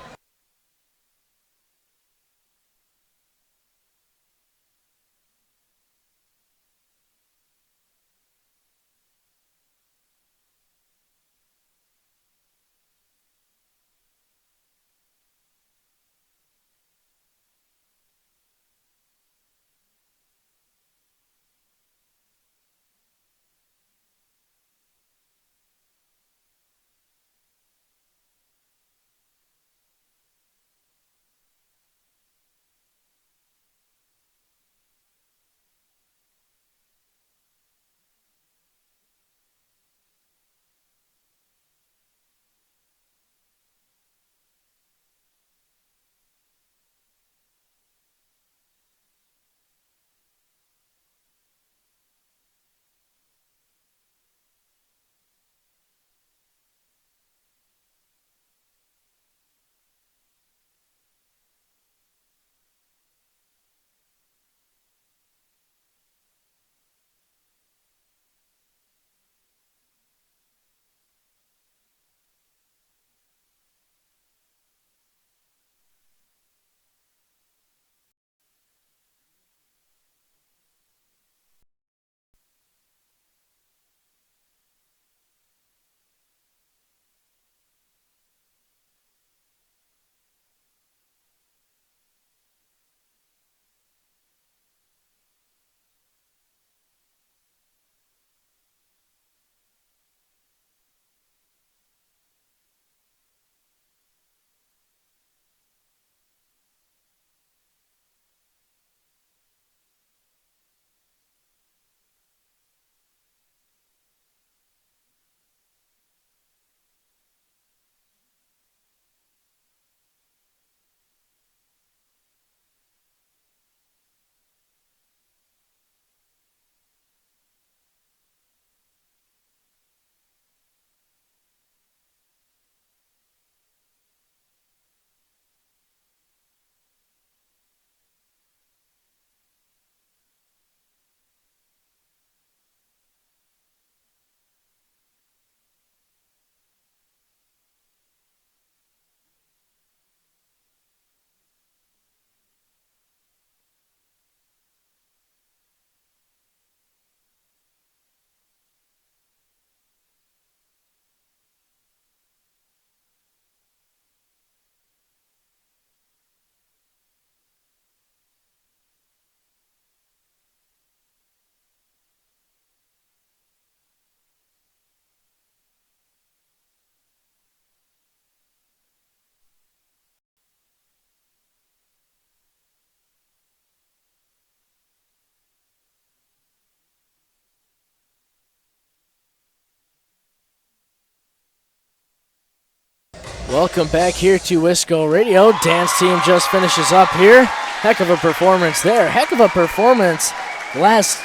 Welcome back here to Wisco Radio. Dan's team just finishes up here. Heck of a performance there. Heck of a performance last,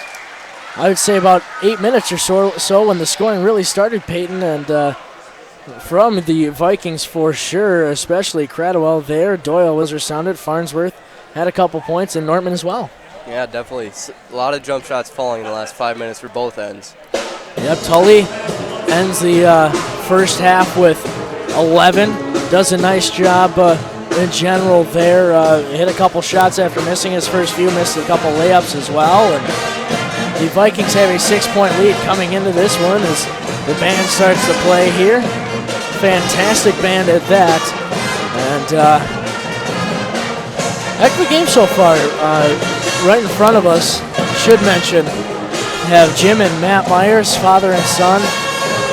I would say, about 8 minutes or so when the scoring really started, Peyton. And from the Vikings for sure, especially Cradwell there. Doyle was resounded. Farnsworth had a couple points, and Nortman as well. Yeah, definitely. A lot of jump shots falling in the last 5 minutes for both ends. Yep, Tully ends the first half with 11. Does a nice job in general there. Hit a couple shots after missing his first few, missed a couple layups as well. And the Vikings have a 6-point lead coming into this one as the band starts to play here. Fantastic band at that. And heck of a game so far. Right in front of us, should mention, have Jim and Matt Myers, father and son.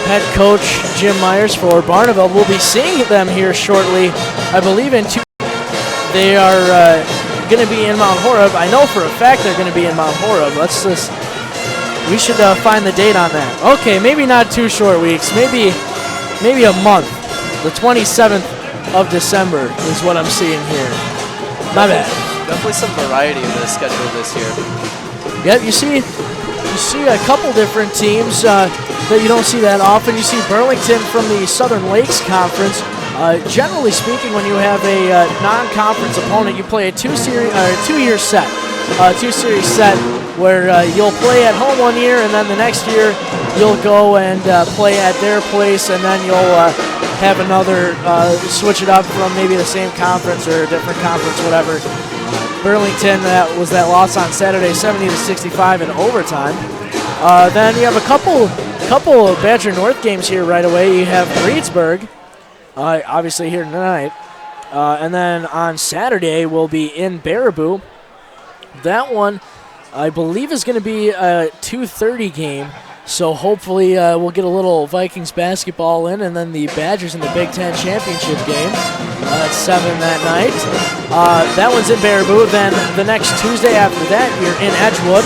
Head coach Jim Myers for Barneveld. We'll be seeing them here shortly. I believe in 2. They are going to be in Mount Horeb. I know for a fact they're going to be in Mount Horeb. We should find the date on that. Okay, maybe not 2 short weeks. Maybe a month. The 27th of December is what I'm seeing here. My bad. Definitely some variety in the schedule this year. Yep, you see a couple different teams that you don't see that often. You see Burlington from the Southern Lakes Conference. Generally speaking, when you have a non-conference opponent, you play a two-year set. Two-series set where you'll play at home 1 year, and then the next year you'll go and play at their place, and then you'll have another, switch it up from maybe the same conference or a different conference, whatever. Burlington, that was that loss on Saturday, 70-65 in overtime. Then you have a couple of Badger North games here right away. You have Reedsburg, obviously here tonight. And then on Saturday we'll be in Baraboo. That one, I believe, is going to be a 2:30 game. So hopefully we'll get a little Vikings basketball in, and then the Badgers in the Big Ten Championship game at 7 that night. That one's in Baraboo. Then the next Tuesday after that, you're in Edgewood.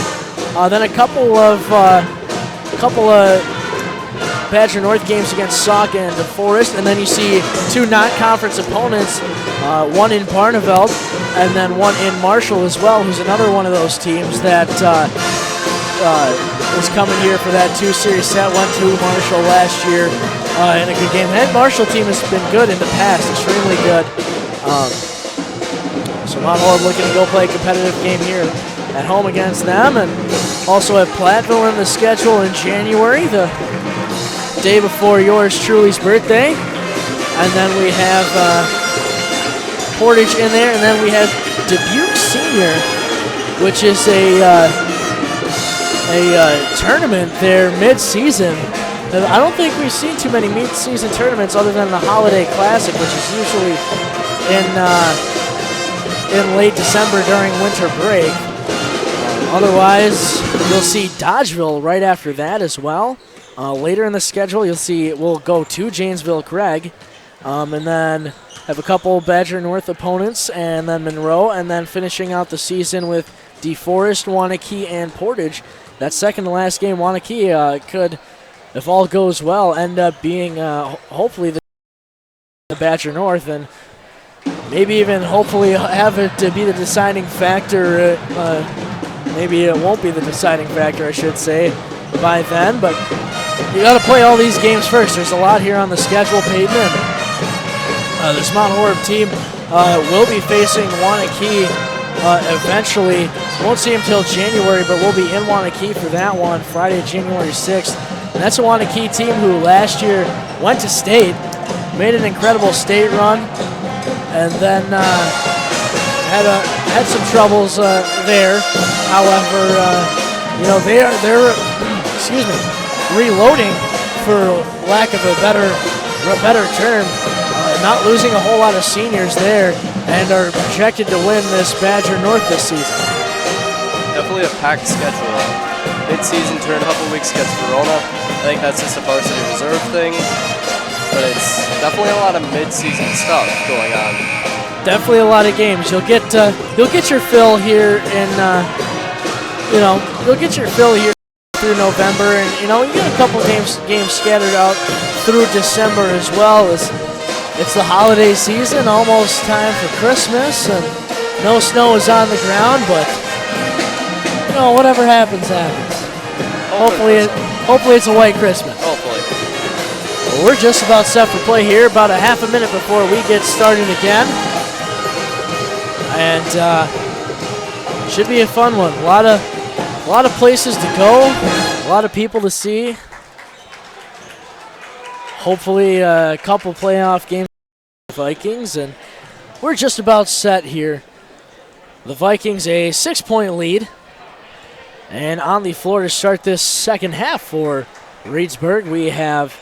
Then a couple of Badger North games against Sauk and DeForest, and then you see 2 non-conference opponents, one in Barneveld and then one in Marshall as well, who's another one of those teams that is coming here for that 2-series set. Went to Marshall last year in a good game. That Marshall team has been good in the past, extremely good. So Mount Horeb looking to go play a competitive game here at home against them, and also have Platteville in the schedule in January, the day before yours truly's birthday. And then we have Portage in there, and then we have Dubuque Senior, which is a tournament there mid-season. I don't think we've seen too many mid-season tournaments other than the Holiday Classic, which is usually in late December during winter break. Otherwise, you'll see Dodgeville right after that as well. Later in the schedule, you'll see we'll go to Janesville Craig, and then have a couple Badger North opponents, and then Monroe, and then finishing out the season with DeForest, Wanakee, and Portage. That second to last game, Wanakee could, if all goes well, end up being hopefully the Badger North, and maybe even hopefully have it to be the deciding factor. Maybe it won't be the deciding factor, I should say, by then, but you got to play all these games first. There's a lot here on the schedule, Peyton. This Mount Horeb team will be facing Wanakee eventually. Won't see them till January, but we'll be in Wanakee for that one, Friday, January 6th. And that's a Wanakee team who last year went to state, made an incredible state run, and then had some troubles there. However, they're reloading, for lack of a better term, not losing a whole lot of seniors there, and are projected to win this Badger North this season. Definitely a packed schedule. Mid-season turn, a couple weeks against Verona. I think that's just a varsity reserve thing, but it's definitely a lot of mid-season stuff going on. Definitely a lot of games. You'll get your fill here in you'll get your fill here through November, and you get a couple games scattered out through December as well. As It's the holiday season, almost time for Christmas, and no snow is on the ground, but you know, whatever happens, happens. Hopefully it's a white Christmas. Hopefully. Well, we're just about set for play here, about a half a minute before we get started again. And should be a fun one. A lot of places to go, a lot of people to see. Hopefully a couple playoff games for the Vikings, and we're just about set here. The Vikings a 6-point lead. And on the floor to start this second half for Reedsburg, we have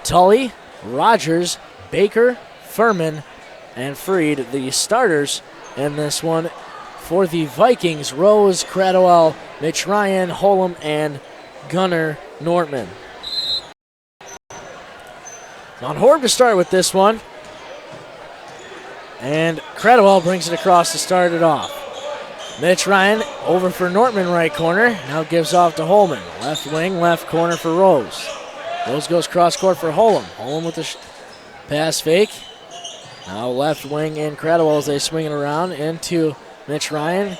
Tully, Rogers, Baker, Furman, and Freed, the starters in this one. For the Vikings, Rose, Cradwell, Mitch Ryan, Holm, and Gunnar Nortman. Mount Horeb to start with this one. And Cradwell brings it across to start it off. Mitch Ryan over for Nortman, right corner. Now gives off to Holman. Left wing, left corner for Rose. Rose goes cross court for Holm. Holm with the pass fake. Now left wing in Cradwell as they swing it around into Mitch Ryan.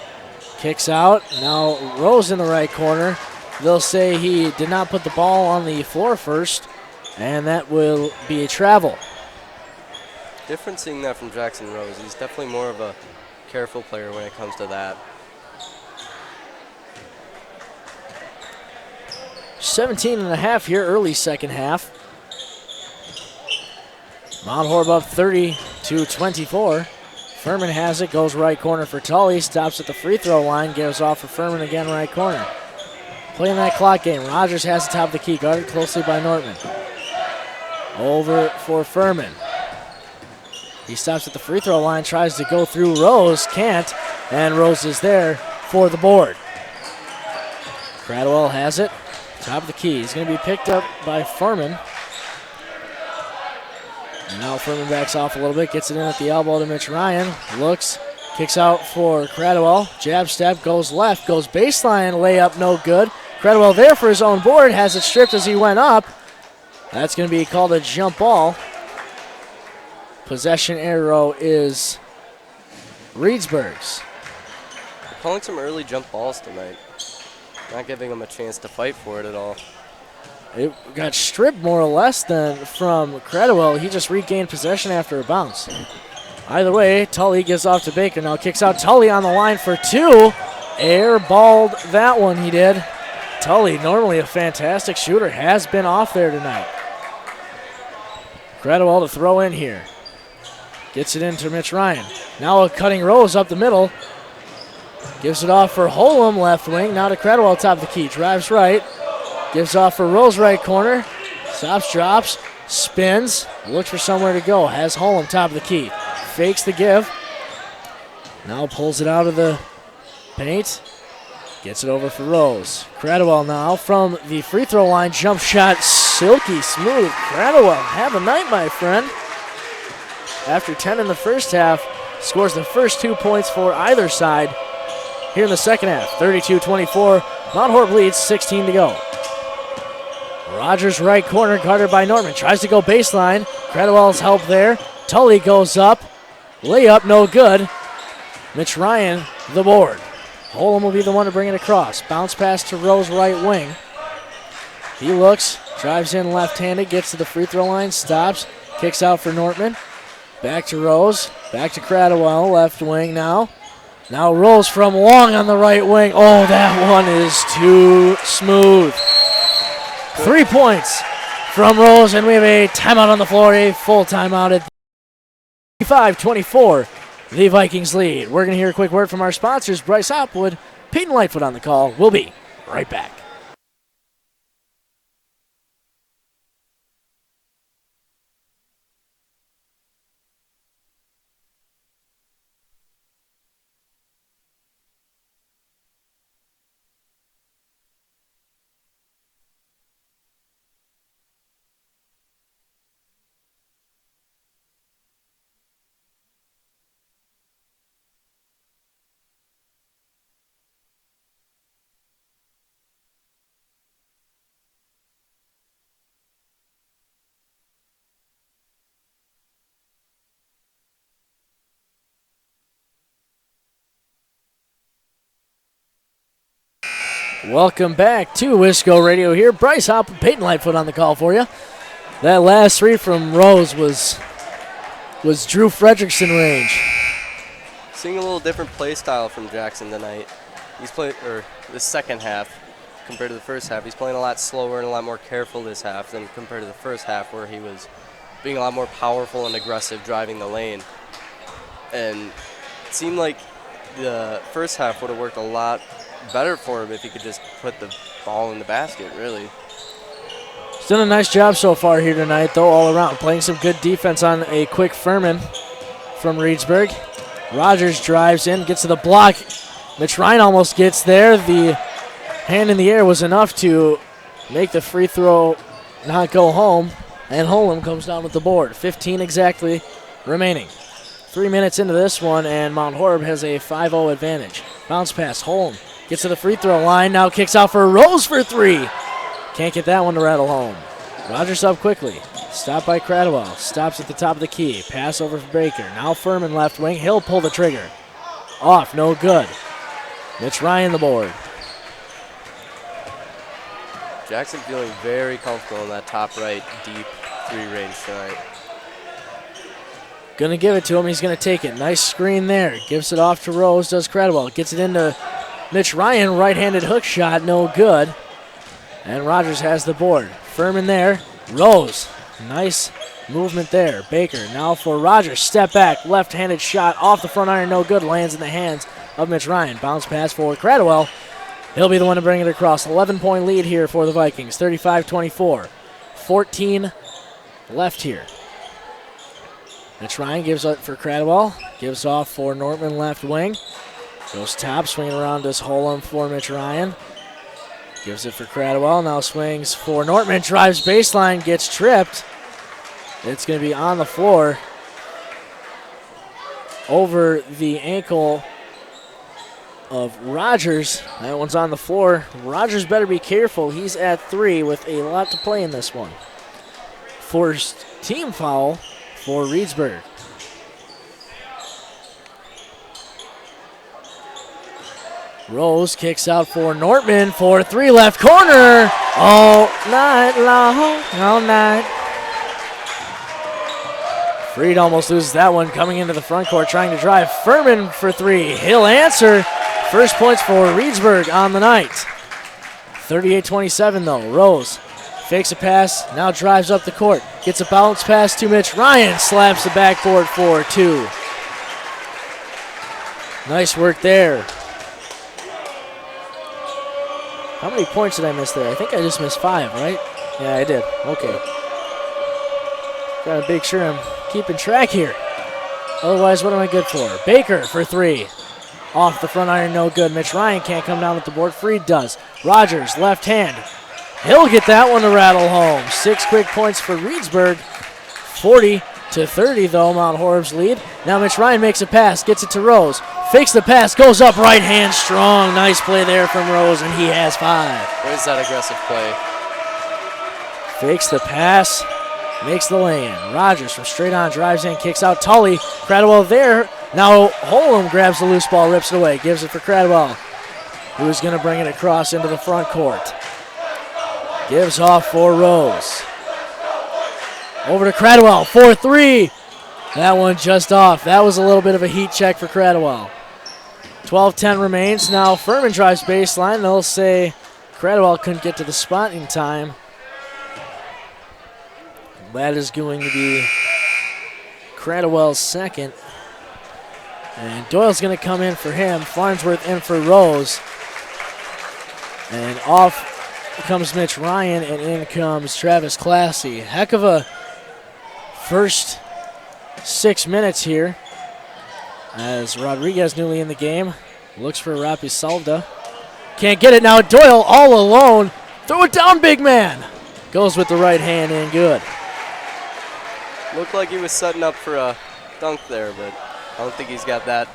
Kicks out. Now Rose in the right corner. They'll say he did not put the ball on the floor first, and that will be a travel. Different seeing that from Jackson Rose. He's definitely more of a careful player when it comes to that. 17.5 here, early second half. Mount Horeb up 30-24. Furman has it, goes right corner for Tully, stops at the free throw line, gives off for Furman again, right corner. Playing that clock game. Rogers has the top of the key, guarded closely by Nortman. Over for Furman. He stops at the free throw line, tries to go through Rose, can't, and Rose is there for the board. Cradwell has it, top of the key. He's going to be picked up by Furman. And now Furman backs off a little bit, gets it in at the elbow to Mitch Ryan. Looks, kicks out for Cradwell. Jab step, goes left, goes baseline, layup, no good. Cradwell there for his own board, has it stripped as he went up. That's going to be called a jump ball. Possession arrow is Reedsburg's. Calling some early jump balls tonight. Not giving him a chance to fight for it at all. It got stripped more or less than from Cradwell. He just regained possession after a bounce. Either way, Tully gives off to Baker. Now kicks out Tully on the line for two. Airballed that one, he did. Tully, normally a fantastic shooter, has been off there tonight. Cradwell to throw in here. Gets it into Mitch Ryan. Now a cutting Rose up the middle. Gives it off for Holm, left wing. Now to Cradwell, top of the key. Drives right. Gives off for Rose, right corner. Stops, drops, spins. Looks for somewhere to go. Has Holm, top of the key. Fakes the give. Now pulls it out of the paint. Gets it over for Rose. Cradwell now from the free throw line. Jump shot, silky smooth. Cradwell, have a night, my friend. After 10 in the first half, scores the first 2 points for either side here in the second half. 32-24, Mount Horeb leads, 16 to go. Rogers right corner, guarded by Nortman. Tries to go baseline. Cradwell's help there. Tully goes up. Layup, no good. Mitch Ryan, the board. Holm will be the one to bring it across. Bounce pass to Rose, right wing. He looks, drives in left-handed, gets to the free throw line, stops, kicks out for Nortman. Back to Rose, back to Cradwell, left wing now. Now Rose from long on the right wing. Oh, that one is too smooth. 3 points from Rose, and we have a timeout on the floor, a full timeout at 35-24. The Vikings lead. We're going to hear a quick word from our sponsors, Bryce Hopwood, Peyton Lightfoot on the call. We'll be right back. Welcome back to Wisco Radio here. Bryce Hopp and Peyton Lightfoot on the call for you. That last three from Rose was Drew Fredrickson range. Seeing a little different play style from Jackson tonight. He's playing, or the second half compared to the first half. He's playing a lot slower and a lot more careful this half than compared to the first half, where he was being a lot more powerful and aggressive driving the lane. And it seemed like the first half would have worked a lot better for him if he could just put the ball in the basket, really. He's done a nice job so far here tonight, though, all around. Playing some good defense on a quick Furman from Reedsburg. Rogers drives in, gets to the block. Mitch Ryan almost gets there. The hand in the air was enough to make the free throw not go home, and Holm comes down with the board. 15 exactly remaining. 3 minutes into this one, and Mount Horeb has a 5-0 advantage. Bounce pass, Holm gets to the free throw line, now kicks out for Rose for three. Can't get that one to rattle home. Rogers up quickly. Stopped by Cradwell. Stops at the top of the key. Pass over for Baker. Now Furman left wing. He'll pull the trigger. Off, no good. Mitch Ryan the board. Jackson feeling very comfortable in that top right deep three range tonight. Gonna give it to him. He's gonna take it. Nice screen there. Gives it off to Rose. Does Cradwell. Gets it into Mitch Ryan. Right-handed hook shot. No good. And Rogers has the board. Furman there. Rose. Nice movement there. Baker now for Rogers. Step back. Left-handed shot off the front iron. No good. Lands in the hands of Mitch Ryan. Bounce pass for Cradwell. He'll be the one to bring it across. 11-point lead here for the Vikings. 35-24. 14 left here. Mitch Ryan gives up for Cradwell. Gives off for Nortman left wing. Goes top. Swinging around does Holm for Mitch Ryan. Gives it for Cradwell. Now swings for Nortman. Drives baseline. Gets tripped. It's going to be on the floor. Over the ankle of Rogers. That one's on the floor. Rogers better be careful. He's at 3 with a lot to play in this one. Forced team foul for Reedsburg. Rose kicks out for Nortman for 3 left corner. All night long, all night. Freed almost loses that one, coming into the front court, trying to drive. Furman for 3. He'll answer. First points for Reedsburg on the night. 38-27 though. Rose fakes a pass, now drives up the court. Gets a bounce pass to Mitch Ryan. Slaps the backboard for 2. Nice work there. How many points did I miss there? I think I just missed 5, right? Yeah, I did. Okay. Gotta make sure I'm keeping track here. Otherwise, what am I good for? Baker for 3. Off the front iron, no good. Mitch Ryan can't come down with the board. Freed does. Rogers, left hand. He'll get that one to rattle home. 6 quick points for Reedsburg. 40-30 though, Mount Horeb's lead. Now Mitch Ryan makes a pass, gets it to Rose. Fakes the pass, goes up, right hand strong. Nice play there from Rose, and he has 5. Where's that aggressive play? Fakes the pass, makes the lay-in. Rogers from straight on drives in, kicks out Tully. Cradwell there. Now Holm grabs the loose ball, rips it away, gives it for Cradwell, who's going to bring it across into the front court. Gives off for Rose. Over to Cradwell for 3. That one just off. That was a little bit of a heat check for Cradwell. 12-10 remains. Now Furman drives baseline. They'll say Cradwell couldn't get to the spot in time. That is going to be Cradwell's second. And Doyle's going to come in for him. Farnsworth in for Rose. And off comes Mitch Ryan, and in comes Travis Classy. Heck of a first 6 minutes here as Rodriguez, newly in the game, looks for Rapi Salda. Can't get it now. Doyle all alone. Throw it down, big man. Goes with the right hand in good. Looked like he was setting up for a dunk there, but I don't think he's got that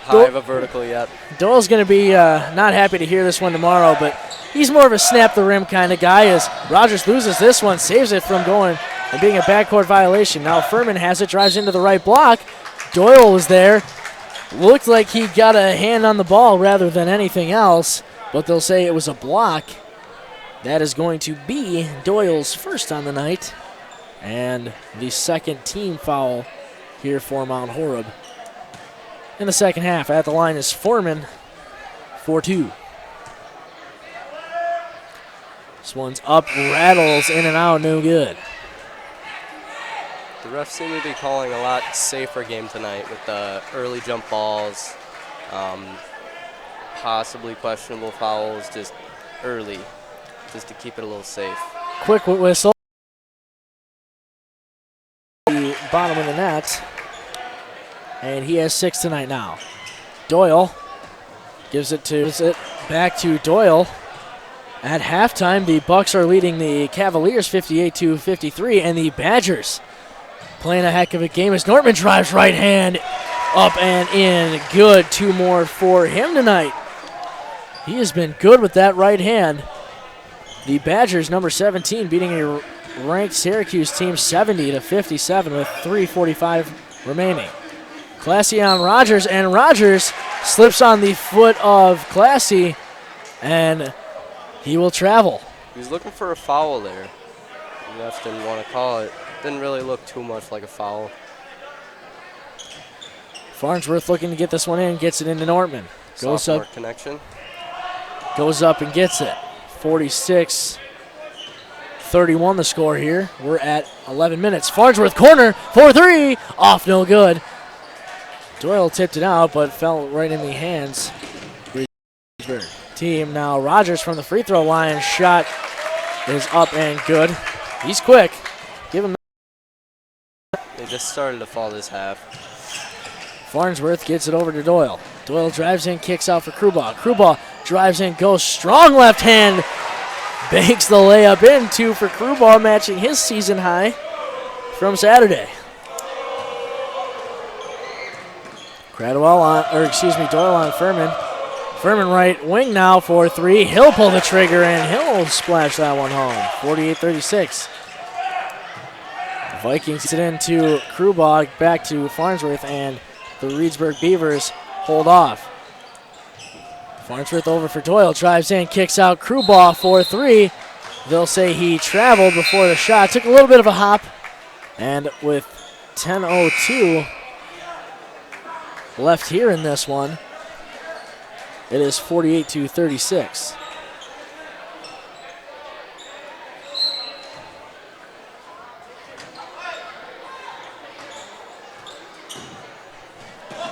high of a vertical yet. Doyle's going to be not happy to hear this one tomorrow, but he's more of a snap the rim kind of guy as Rogers loses this one, saves it from going and being a backcourt violation. Now Furman has it, drives into the right block. Doyle was there. Looked like he got a hand on the ball rather than anything else. but they'll say it was a block. That is going to be Doyle's first on the night, and the second team foul here for Mount Horeb. In the second half, at the line is Foreman for 2. This one's up, rattles in and out, no good. The refs seem to be calling a lot safer game tonight with the early jump balls, possibly questionable fouls just early, just to keep it a little safe. Quick whistle. The bottom of the net. And he has 6 tonight now. Doyle gives it back to Doyle. At halftime, the Bucks are leading the Cavaliers 58-53, and the Badgers playing a heck of a game as Nortman drives right hand up and in. Good. 2 more for him tonight. He has been good with that right hand. The Badgers, number 17, beating a ranked Syracuse team 70-57 with 3:45 remaining. Classy on Rogers, and Rogers slips on the foot of Classy, and he will travel. He was looking for a foul there. The ref didn't want to call it. Didn't really look too much like a foul. Farnsworth looking to get this one in, gets it into Nortman. Goes Sophomore up, connection. goes up and gets it. 46-31 the score here. We're at 11 minutes. Farnsworth corner for 3, off no good. Doyle tipped it out, but fell right in the hands. Reedsburg team now. Rogers from the free throw line. Shot is up and good. He's quick. Give him. They just started to fall this half. Farnsworth gets it over to Doyle. Doyle drives in, kicks out for Krubaugh. Krubaugh drives in, goes strong left hand. Banks the layup in. 2 for Krubaugh, matching his season high from Saturday. Doyle on Furman. Furman right wing now for 3. He'll pull the trigger and he'll splash that one home. 48-36. The Vikings get it into Krubaugh, back to Farnsworth, and the Reedsburg Beavers hold off. Farnsworth over for Doyle, drives in, kicks out. Krubaugh for 3. They'll say he traveled before the shot. Took a little bit of a hop, and with 10:02 left here in this one, it is 48-36.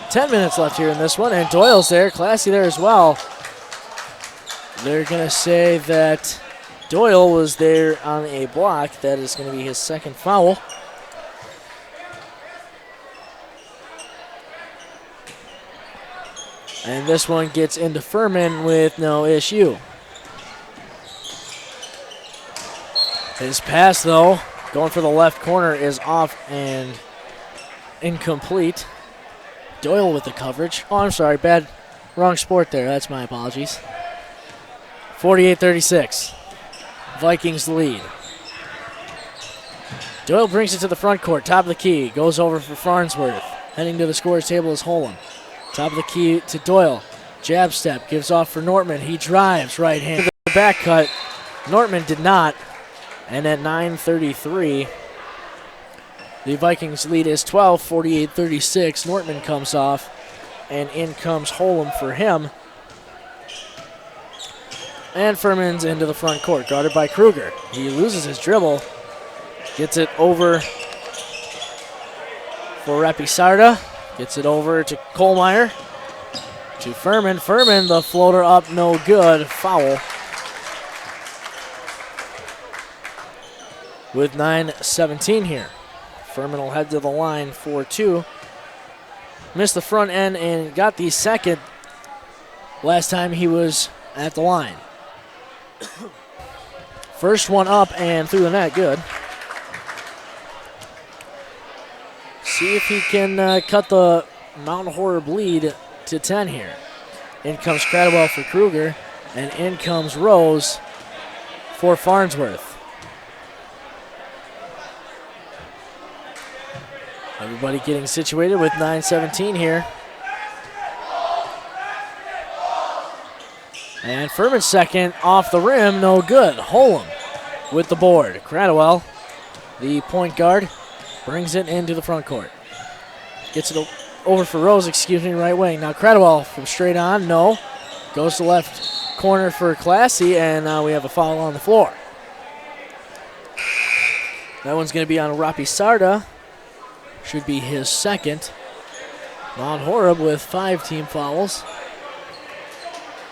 Ten minutes left here in this one, and Doyle's there, Classy there as well. They're going to say that Doyle was there on a block. That is going to be his second foul. And this one gets into Furman with no issue. His pass, though, going for the left corner, is off and incomplete. Doyle with the coverage. Oh, I'm sorry, wrong sport there. That's my apologies. 48-36. Vikings lead. Doyle brings it to the front court, top of the key, goes over for Farnsworth. Heading to the scorer's table is Holm. Top of the key to Doyle. Jab step, gives off for Nortman. He drives right hand. The back cut. Nortman did not. And at 9:33, the Vikings lead is 12, 48-36. Nortman comes off, and in comes Holm for him. And Furman's into the front court, guarded by Kruger. He loses his dribble, gets it over for Rapisarda. Gets it over to Kohlmeyer. To Furman. Furman, the floater up, no good. Foul. With 9:17 here. Furman will head to the line for 2. Missed the front end and got the second last time he was at the line. First one up and through the net, good. See if he can cut the Mount Horeb lead to 10 here. In comes Cradwell for Kruger, and in comes Rose for Farnsworth. Everybody getting situated with 9:17 here. And Furman's second off the rim, no good. Holm with the board. Cradwell, the point guard, brings it into the front court. Gets it over for Rose, right wing. Now Cradwell from straight on, no. Goes to left corner for Classy, and now we have a foul on the floor. That one's going to be on Rapi Sarda. Should be his second. Mount Horeb with 5 team fouls.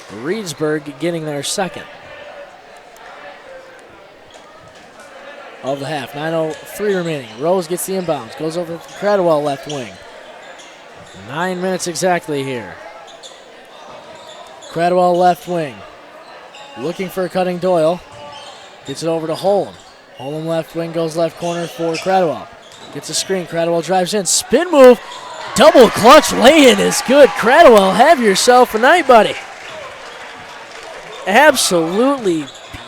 Reedsburg getting their second of the half. 9:03 remaining. Rose gets the inbounds. Goes over to Cradwell left wing. 9 minutes exactly here. Cradwell left wing. Looking for a cutting Doyle. Gets it over to Holm. Holm left wing goes left corner for Cradwell. Gets a screen. Cradwell drives in. Spin move. Double clutch lay-in is good. Cradwell, have yourself a night, buddy. Absolutely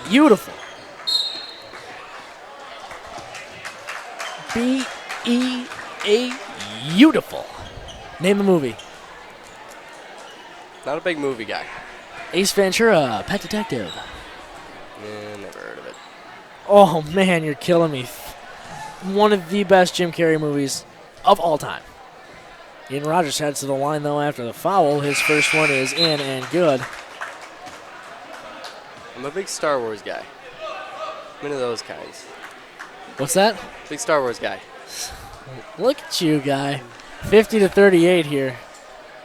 beautiful. B-E-A, beautiful. Name a movie. Not a big movie guy. Ace Ventura, Pet Detective. Never heard of it. Oh, man, you're killing me. One of the best Jim Carrey movies of all time. Ian Rogers heads to the line, though, after the foul. His first one is in and good. I'm a big Star Wars guy. I'm into those kinds. What's that? Big Star Wars guy. Look at you, guy. 50-38 here.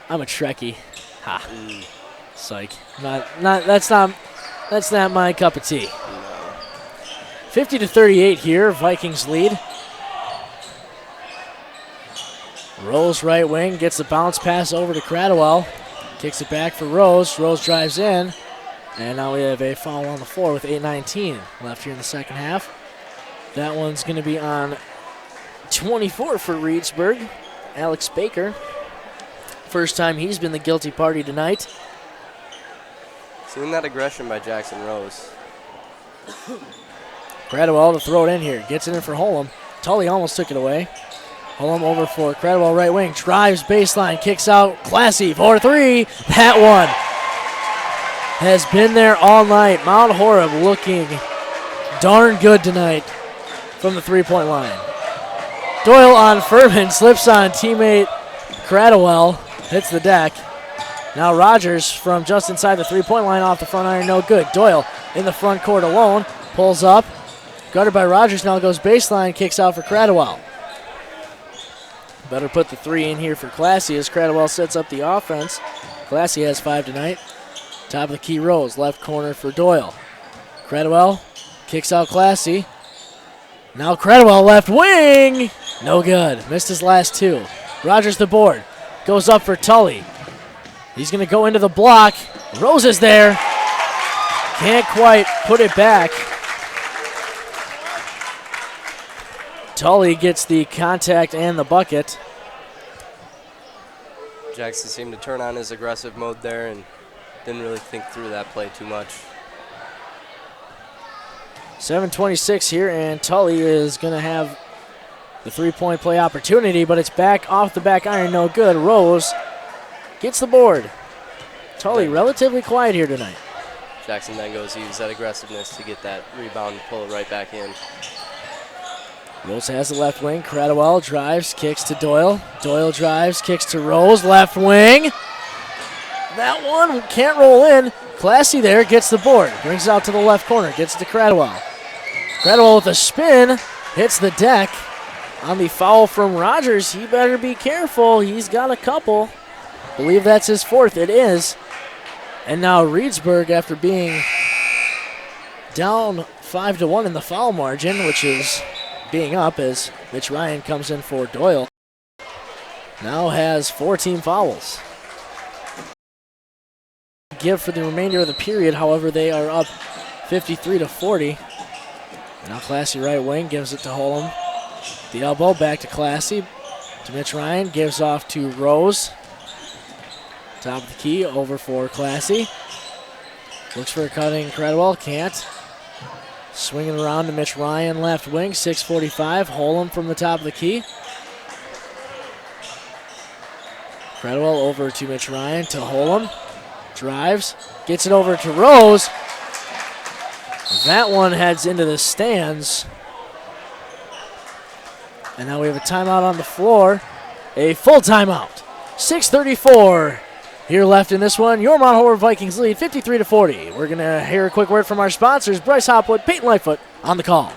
I'm a Trekkie. Ha. Psych. That's not my cup of tea. 50-38 here. Vikings lead. Rose right wing gets the bounce pass over to Cradwell. Kicks it back for Rose. Rose drives in. And now we have a foul on the floor with 8:19 left here in the second half. That one's going to be on 24 for Reedsburg. Alex Baker. First time he's been the guilty party tonight. Seeing that aggression by Jackson Rose. Cradwell to throw it in here. Gets it in for Holm. Tully almost took it away. Holm over for Cradwell right wing. Drives baseline. Kicks out. Classy for 3. That one has been there all night. Mount Horeb looking darn good tonight from the three-point line. Doyle on Furman. Slips on teammate Cradwell. Hits the deck. Now Rogers from just inside the three-point line off the front iron. No good. Doyle in the front court alone. Pulls up. Guarded by Rogers. Now goes baseline. Kicks out for Cradwell. Better put the 3 in here for Classy as Cradwell sets up the offense. Classy has 5 tonight. Top of the key Rose. Left corner for Doyle. Cradwell kicks out Classy. Now Cradwell left wing. No good. Missed his last 2. Rogers the board. Goes up for Tully. He's going to go into the block. Rose is there. Can't quite put it back. Tully gets the contact and the bucket. Jackson seemed to turn on his aggressive mode there and didn't really think through that play too much. 7:26 here, and Tully is going to have the three-point play opportunity, but it's back off the back iron, no good. Rose gets the board. Tully relatively quiet here tonight. Jackson then goes to use that aggressiveness to get that rebound and pull it right back in. Rose has the left wing. Cradwell drives, kicks to Doyle. Doyle drives, kicks to Rose. Left wing. That one can't roll in. Classy there, gets the board. Brings it out to the left corner, gets it to Cradwell. Cradwell with a spin, hits the deck. On the foul from Rogers, he better be careful. He's got a couple. Believe that's his 4th. It is. And now Reedsburg, after being down 5-1 in the foul margin, which is being up as Mitch Ryan comes in for Doyle, now has 4 team fouls. Give for the remainder of the period, however, they are up 53-40. Now Classy right wing gives it to Holm. The elbow back to Classy. To Mitch Ryan, gives off to Rose. Top of the key, over for Classy. Looks for a cutting Cradwell, can't. Swinging around to Mitch Ryan, left wing, 6:45. Holm from the top of the key. Cradwell over to Mitch Ryan, to Holm. Drives, gets it over to Rose. That one heads into the stands. And now we have a timeout on the floor. A full timeout. 6:34 here left in this one. Your Mount Horeb Vikings lead 53-40. We're going to hear a quick word from our sponsors, Bryce Hopwood, Peyton Lightfoot on the call.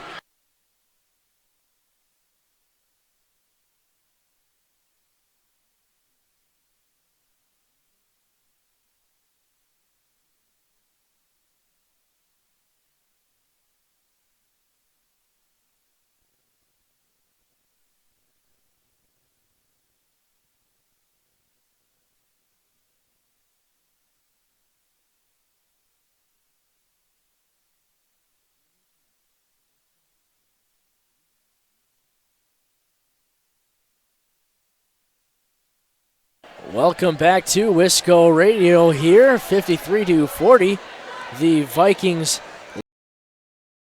Welcome back to Wisco Radio here, 53-40. The Vikings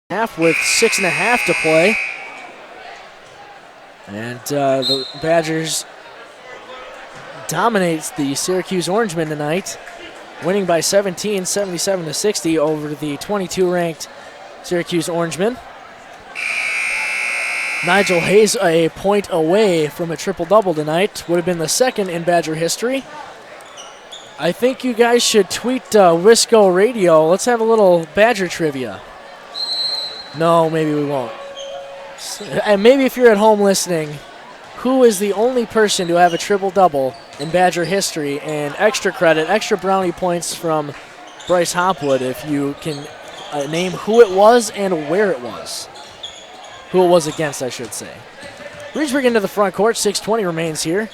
half with 6.5 to play. And the Badgers dominates the Syracuse Orangemen tonight, winning by 17, 77-60 over the 22-ranked Syracuse Orangemen. Nigel Hayes a point away from a triple-double tonight. Would have been the second in Badger history. I think you guys should tweet Wisco Radio. Let's have a little Badger trivia. No, maybe we won't. And maybe if you're at home listening, who is the only person to have a triple-double in Badger history? And extra credit, extra brownie points from Bryce Hopwood if you can name who it was and where it was. Who it was against, I should say. Reedsburg into the front court. 6:20 remains here.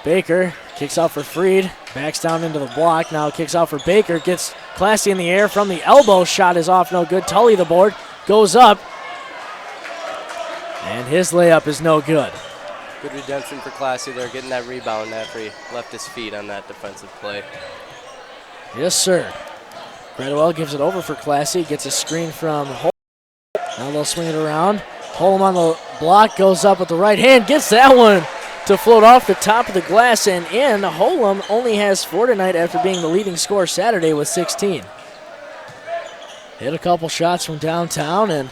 Baker kicks out for Freed. Backs down into the block. Now kicks out for Baker. Gets Classy in the air from the elbow. Shot is off. No good. Tully the board. Goes up. And his layup is no good. Good redemption for Classy there, getting that rebound after he left his feet on that defensive play. Yes, sir. Gradwell gives it over for Classy. Gets a screen from Holt. Now they'll swing it around. Holm on the block, goes up with the right hand, gets that one to float off the top of the glass and in. Holm only has 4 tonight after being the leading scorer Saturday with 16. Hit a couple shots from downtown, and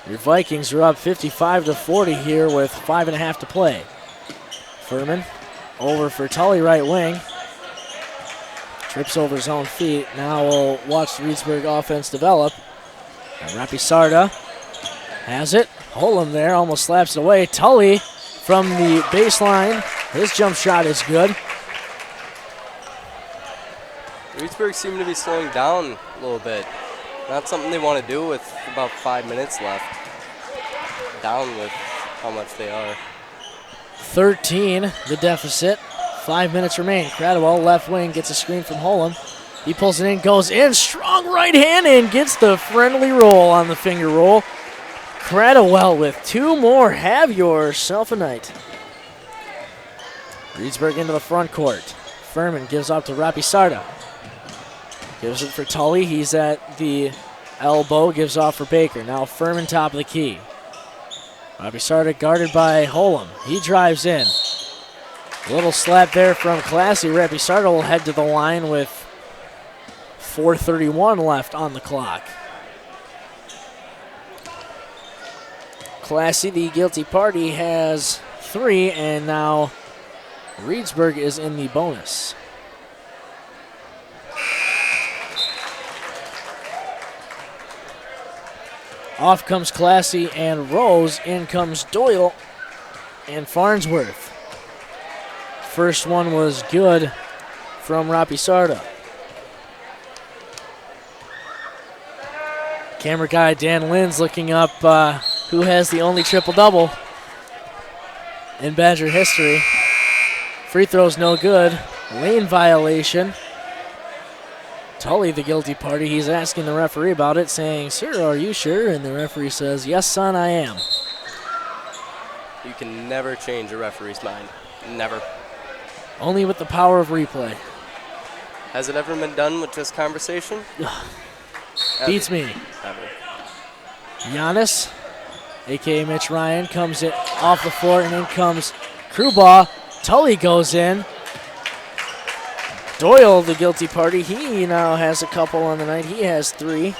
your Vikings are up 55-40 here with 5.5 to play. Furman over for Tully, right wing. Trips over his own feet. Now we'll watch the Reedsburg offense develop. And Rapisarda has it. Holm there, almost slaps it away. Tully from the baseline. His jump shot is good. Reedsburg seem to be slowing down a little bit. Not something they want to do with about 5 minutes left. Down with how much they are. 13, the deficit. 5 minutes remain. Cradwell, left wing, gets a screen from Holm. He pulls it in, goes in, strong right hand, and gets the friendly roll on the finger roll. Cradwell with 2 more. Have yourself a night. Reedsburg into the front court. Furman gives up to Rapisarda. Gives it for Tully. He's at the elbow. Gives off for Baker. Now Furman top of the key. Rapisarda guarded by Holm. He drives in. A little slap there from Classy. Rapisarda will head to the line with 4:31 left on the clock. Classy, the guilty party, has 3, and now Reedsburg is in the bonus. Off comes Classy and Rose. In comes Doyle and Farnsworth. First one was good from Rapisarda. Camera guy Dan Lynn's looking up who has the only triple-double in Badger history. Free throw's no good. Lane violation. Tully, the guilty party, he's asking the referee about it, saying, "Sir, are you sure?" And the referee says, "Yes, son, I am." You can never change a referee's mind. Never. Only with the power of replay. Has it ever been done with this conversation? Beats me. Ever. Giannis, a.k.a. Mitch Ryan, comes it off the floor, and in comes Krubaugh. Tully goes in. Doyle, the guilty party. He now has a couple on the night. He has 3.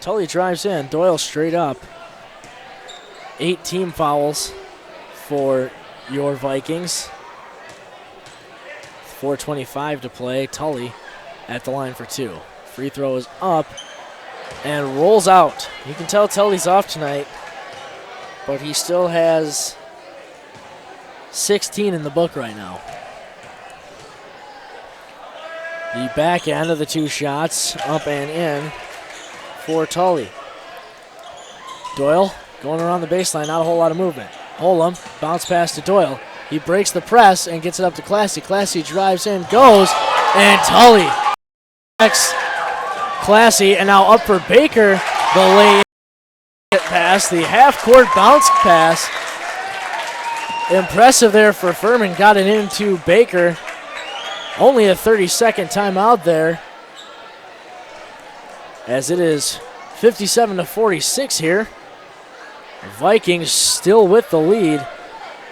Tully drives in. Doyle straight up. 8 team fouls for your Vikings. 4:25 to play. Tully at the line for 2. Free throw is up and rolls out. You can tell Tully's off tonight, but he still has 16 in the book right now. The back end of the 2 shots, up and in for Tully. Doyle going around the baseline, not a whole lot of movement. Holem, bounce pass to Doyle. He breaks the press and gets it up to Classy. Classy drives in, goes, and Tully next. Classy, and now up for Baker. The lay pass, the half-court bounce pass. Impressive there for Furman. Got it into Baker. Only a 30-second timeout there, as it is 57-46 here. The Vikings still with the lead.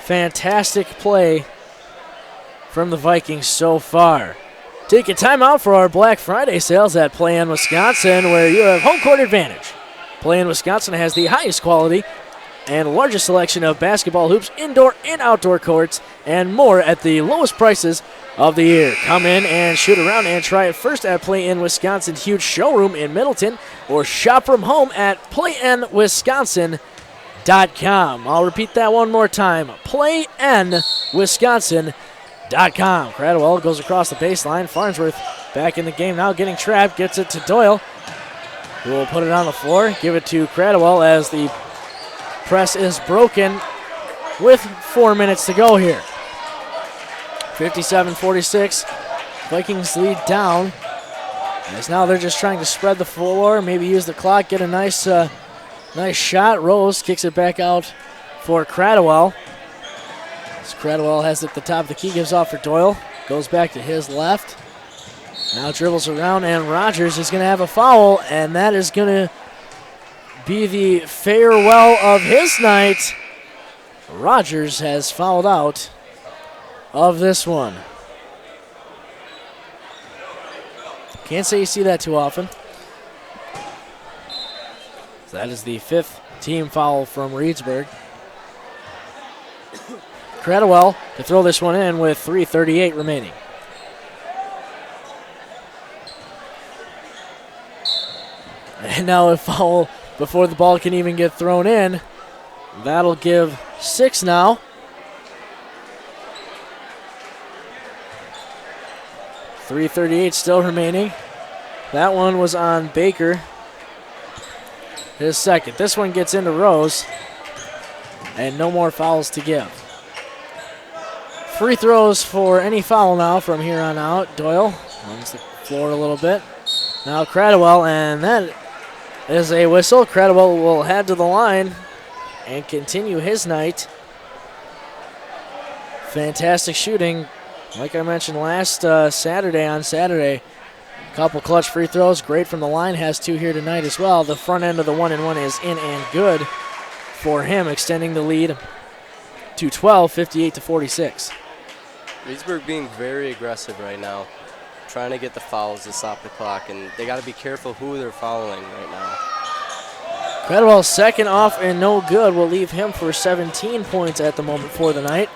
Fantastic play from the Vikings so far. Take a timeout for our Black Friday sales at PlayN Wisconsin, where you have home court advantage. PlayN Wisconsin has the highest quality and largest selection of basketball hoops, indoor and outdoor courts, and more at the lowest prices of the year. Come in and shoot around and try it first at PlayN Wisconsin's huge showroom in Middleton, or shop from home at PlayNWisconsin.com. I'll repeat that one more time. PlayNWisconsin.com. Cradwell goes across the baseline. Farnsworth back in the game now, getting trapped. Gets it to Doyle, who will put it on the floor. Give it to Cradwell as the press is broken with 4 minutes to go here. 57-46. Vikings lead down, as now they're just trying to spread the floor, maybe use the clock, get a nice shot. Rose kicks it back out for Cradwell. As Cradwell has it at the top of the key, gives off for Doyle. Goes back to his left. Now dribbles around, and Rogers is going to have a foul, and that is going to be the farewell of his night. Rogers has fouled out of this one. Can't say you see that too often. So that is the 5th team foul from Reedsburg. Cradwell to throw this one in with 3:38 remaining. And now a foul before the ball can even get thrown in. That'll give 6 now. 3:38 still remaining. That one was on Baker. His second. This one gets into Rose. And no more fouls to give. Free throws for any foul now from here on out. Doyle runs the floor a little bit. Now Cradwell, and that is a whistle. Cradwell will head to the line and continue his night. Fantastic shooting. Like I mentioned last Saturday, a couple clutch free throws. Great from the line. Has 2 here tonight as well. The front end of the 1-and-1 is in and good for him, extending the lead to 12, 58-46. Reedsburg being very aggressive right now, trying to get the fouls to stop the clock, and they got to be careful who they're fouling right now. Cradwell's second off and no good will leave him for 17 points at the moment for the night.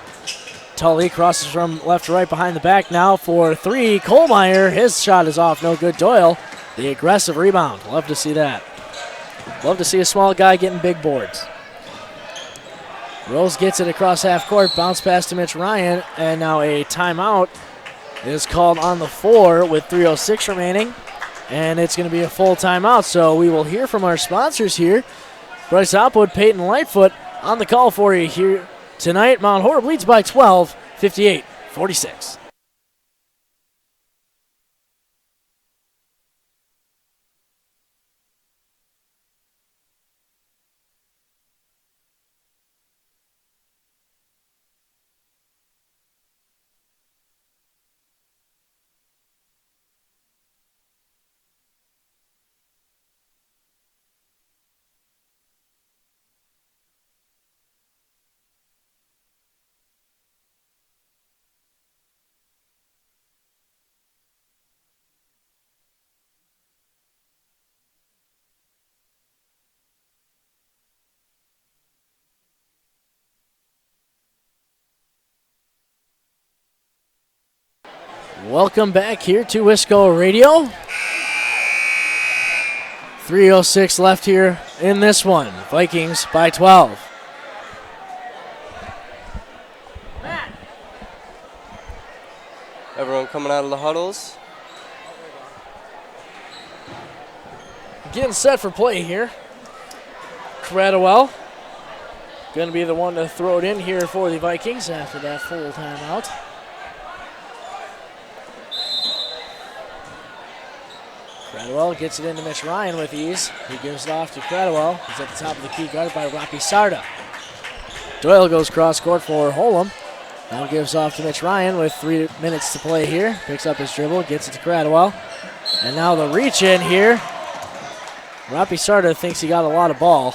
Tully crosses from left to right behind the back now for 3. Kohlmeyer, his shot is off, no good. Doyle, the aggressive rebound. Love to see that. Love to see a small guy getting big boards. Rose gets it across half court, bounce pass to Mitch Ryan, and now a timeout is called on the 4 with 3:06 remaining, and it's going to be a full timeout. So we will hear from our sponsors here. Bryce Hopwood, Peyton Lightfoot on the call for you here tonight. Mount Horeb leads by 12, 58-46. Welcome back here to Wisco Radio. 3:06 left here in this one. Vikings by 12. Everyone coming out of the huddles. Getting set for play here. Cradwell going to be the one to throw it in here for the Vikings after that full timeout. Cradwell gets it into Mitch Ryan with ease. He gives it off to Cradwell. He's at the top of the key, guarded by Rocky Sarda. Doyle goes cross court for Holm. Now gives off to Mitch Ryan with 3 minutes to play here. Picks up his dribble, gets it to Cradwell. And now the reach in here. Rocky Sarda thinks he got a lot of ball.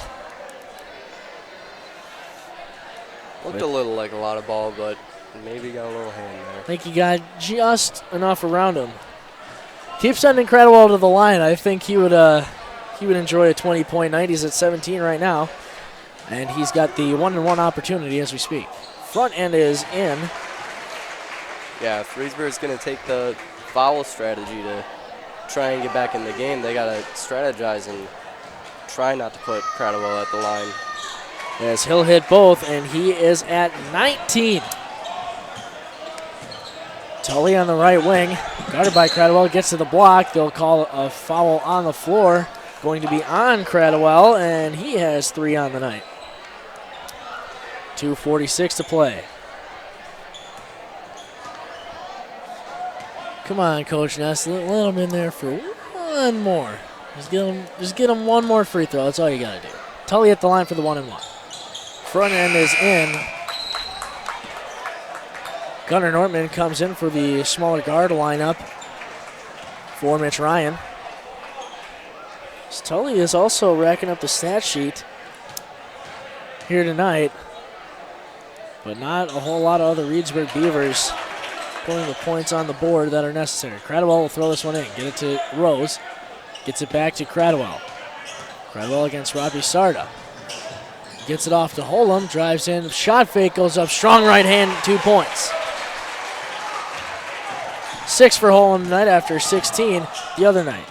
Looked a little like a lot of ball, but maybe got a little hand there. I think he got just enough around him. Keep sending Cradwell to the line. I think he would enjoy a 20-point night. He's at 17 right now. And he's got the 1-on-1 opportunity as we speak. Front end is in. Yeah, if Reedsburg's going to take the foul strategy to try and get back in the game, they got to strategize and try not to put Cradwell at the line. As he'll hit both, and he is at 19. Tully on the right wing, guarded by Cradwell, gets to the block. They'll call a foul on the floor. Going to be on Cradwell, and he has 3 on the night. 2:46 to play. Come on, Coach Ness, let him in there for one more. Just get him one more free throw. That's all you got to do. Tully at the line for the 1-and-1. Front end is in. Gunnar Nortman comes in for the smaller guard lineup for Mitch Ryan. Tully is also racking up the stat sheet here tonight, but not a whole lot of other Reedsburg Beavers putting the points on the board that are necessary. Cradwell will throw this one in. Get it to Rose. Gets it back to Cradwell. Cradwell against Robbie Sarda. Gets it off to Holm. Drives in. Shot fake goes up. Strong right hand. 2 points. 6 for Holm tonight after 16 the other night.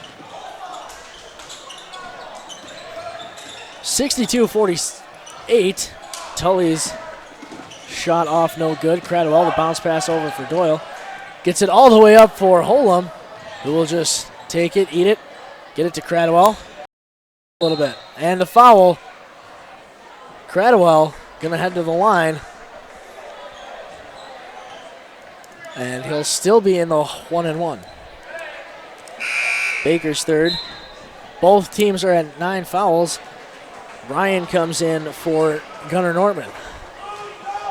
62-48. Tully's shot off, no good. Cradwell, the bounce pass over for Doyle. Gets it all the way up for Holm, who will just take it, eat it, get it to Cradwell. A little bit. And the foul. Cradwell going to head to the line. And he'll still be in the 1-and-1. Baker's third. Both teams are at 9 fouls. Ryan comes in for Gunnar Nortman.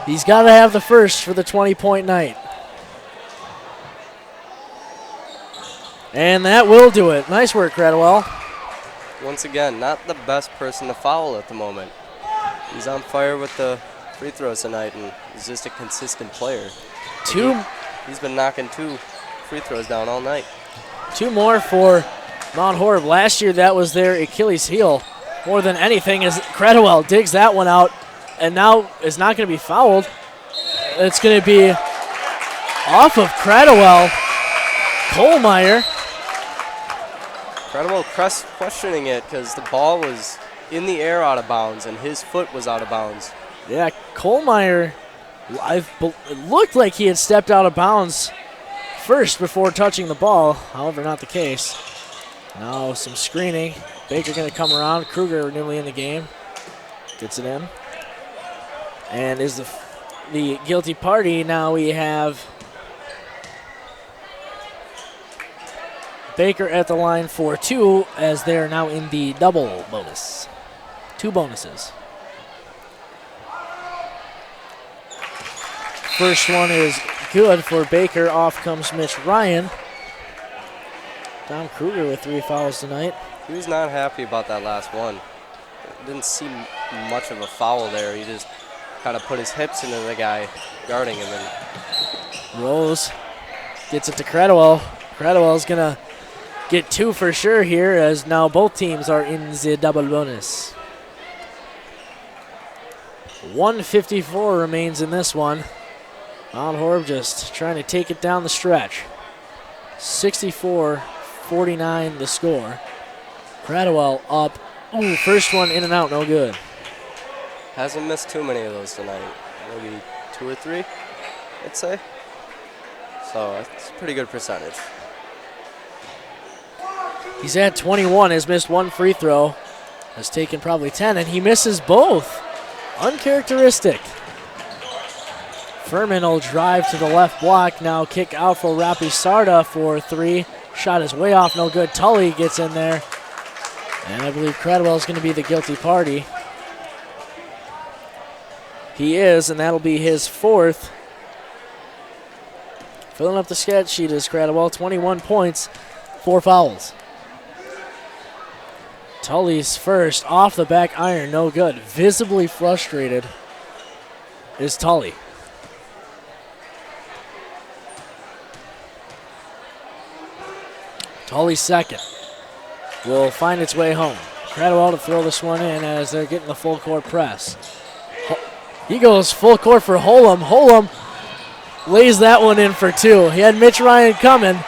He's got to have the first for the 20-point night. And that will do it. Nice work, Cradwell. Once again, not the best person to foul at the moment. He's on fire with the free throws tonight, and he's just a consistent player. He's been knocking 2 free throws down all night. 2 more for Mount Horeb. Last year, that was their Achilles heel. More than anything, as Cradwell digs that one out, and now is not going to be fouled. It's going to be off of Cradwell. Kohlmeyer. Cradwell questioning it because the ball was in the air out of bounds, and his foot was out of bounds. Yeah, Kohlmeyer, it looked like he had stepped out of bounds first before touching the ball. However, not the case. Now some screening. Baker going to come around. Kruger newly in the game. Gets it in. And is the guilty party. Now we have Baker at the line for 2 as they're now in the double bonus. 2 bonuses. First one is good for Baker. Off comes Mitch Ryan. Tom Kruger with 3 fouls tonight. He was not happy about that last one. Didn't seem much of a foul there. He just kind of put his hips into the guy guarding him. And Rose gets it to Cradwell. Cradwell's going to get 2 for sure here, as now both teams are in the double bonus. 1:54 remains in this one. Mount Horeb just trying to take it down the stretch. 64-49 the score. Cradwell up. Ooh, first one in and out, no good. Hasn't missed too many of those tonight. Maybe 2 or 3, I'd say. So it's a pretty good percentage. He's at 21, has missed 1 free throw, has taken probably 10, and he misses both. Uncharacteristic. Furman will drive to the left block, now kick out for Rapi Sarda for 3. Shot is way off, no good. Tully gets in there, and I believe Cradwell is going to be the guilty party. He is, and that'll be his 4th. Filling up the stat sheet is Cradwell, 21 points, 4 fouls. Tully's first, off the back iron, no good. Visibly frustrated is Tully. Tully's second will find its way home. Cradwell to throw this one in as they're getting the full court press. He goes full court for Holum. Holum lays that one in for 2. He had Mitch Ryan coming.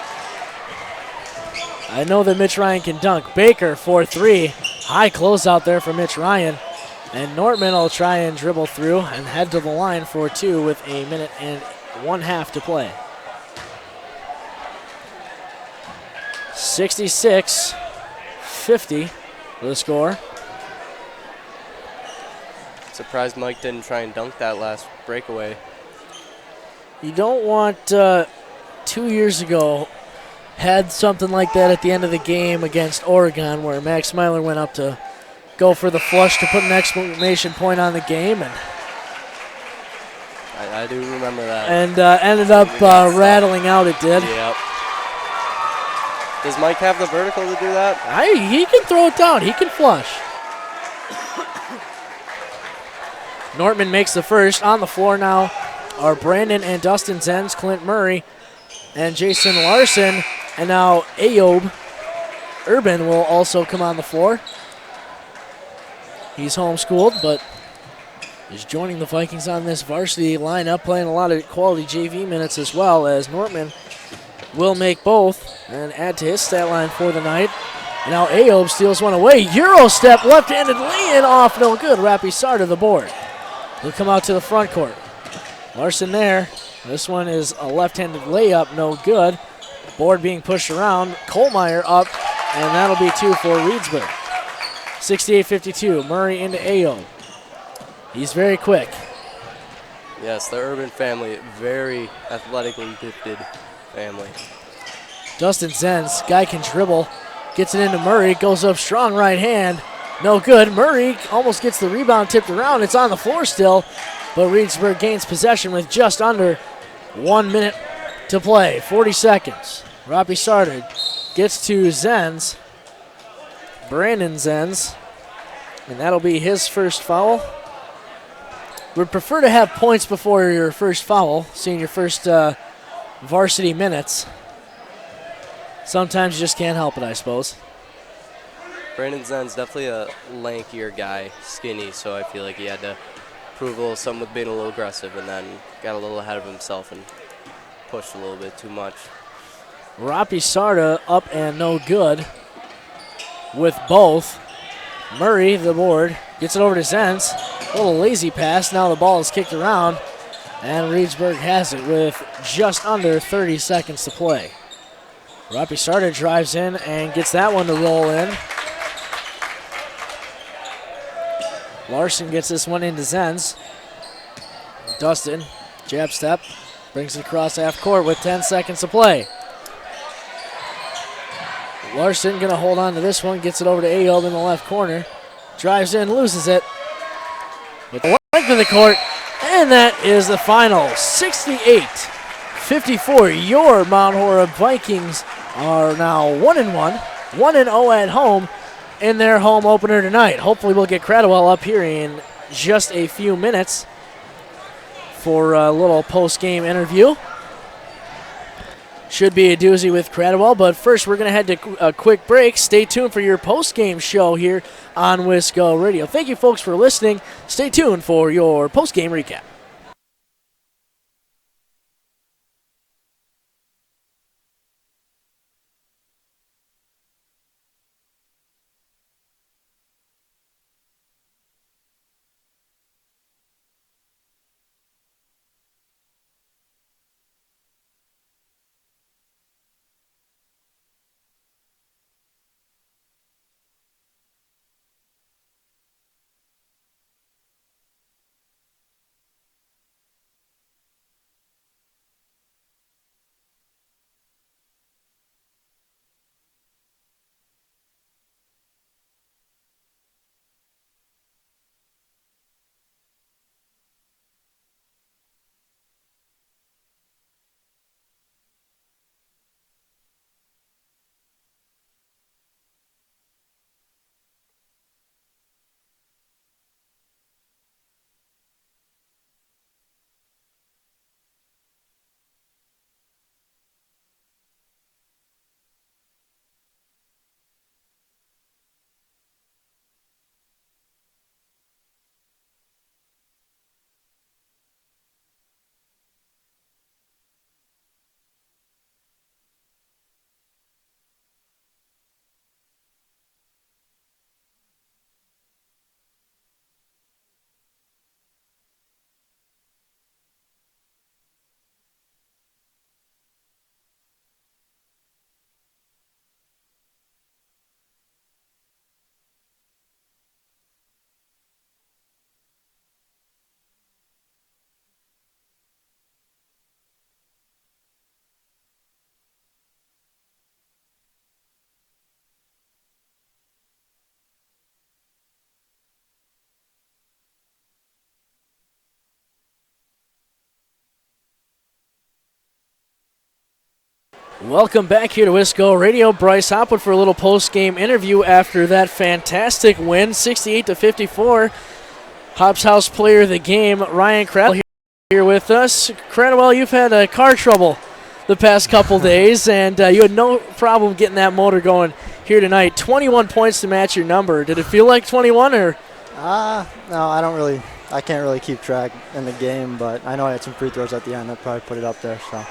I know that Mitch Ryan can dunk. Baker for 3. High closeout there for Mitch Ryan. And Nortman will try and dribble through and head to the line for 2 with a minute and 1/2 to play. 66-50 for the score. Surprised Mike didn't try and dunk that last breakaway. You don't want 2 years ago had something like that at the end of the game against Oregon where Max Myler went up to go for the flush to put an exclamation point on the game. And I do remember that. And ended up rattling out, it did. Yep. Does Mike have the vertical to do that? He can throw it down. He can flush. Nortman makes the first. On the floor now are Brandon and Dustin Zenz, Clint Murray, and Jason Larson. And now Ayob Urban will also come on the floor. He's homeschooled, but is joining the Vikings on this varsity lineup, playing a lot of quality JV minutes as well, as Nortman will make both and add to his stat line for the night. And now Ayob steals one away. Euro step, left-handed lay-in off, no good. Rapi Sarda the board. He'll come out to the front court. Larson there. This one is a left-handed layup, no good. Board being pushed around. Kohlmeyer up, and that'll be 2 for Reedsburg. 68-52, Murray into Ayob. He's very quick. Yes, the Urban family, very athletically gifted family. Dustin Zenz, guy can dribble, gets it into Murray, goes up strong right hand, no good. Murray almost gets the rebound tipped around. It's on the floor still, but Reedsburg gains possession with just under 1 minute to play, 40 seconds. Rapi Sarda gets to Zenz, Brandon Zenz, and that'll be his first foul. Would prefer to have points before your first foul, seeing your first varsity minutes. Sometimes you just can't help it, I suppose. Brandon Zen's definitely a lankier guy, skinny, so I feel like he had to prove a little something with being a little aggressive, and then got a little ahead of himself and pushed a little bit too much. Rapi Sarda up and no good with both. Murray, the board, gets it over to Zenz. A little lazy pass. Now the ball is kicked around, and Reedsburg has it with just under 30 seconds to play. Rapi Sarda drives in and gets that one to roll in. Larson gets this one into Zenz. Dustin, jab step, brings it across half court with 10 seconds to play. Larson gonna hold on to this one, gets it over to Ayob in the left corner. Drives in, loses it. With the length of the court, and that is the final. 68-54. Your Mount Horeb Vikings are now 1-1, 1-0 at home in their home opener tonight. Hopefully we'll get Cradwell up here in just a few minutes for a little post-game interview. Should be a doozy with Cradwell, but first we're going to head to a quick break. Stay tuned for your post-game show here on Wisco Radio. Thank you, folks, for listening. Stay tuned for your post-game recap. Welcome back here to Wisco Radio. Bryce Hopwood for a little post-game interview after that fantastic win, 68-54. Hops House Player of the Game, Ryan Cradwell here with us. Cradwell, you've had car trouble the past couple days, and you had no problem getting that motor going here tonight. 21 points to match your number. Did it feel like 21 or? No, I can't really keep track in the game, but I know I had some free throws at the end that probably put it up there. So.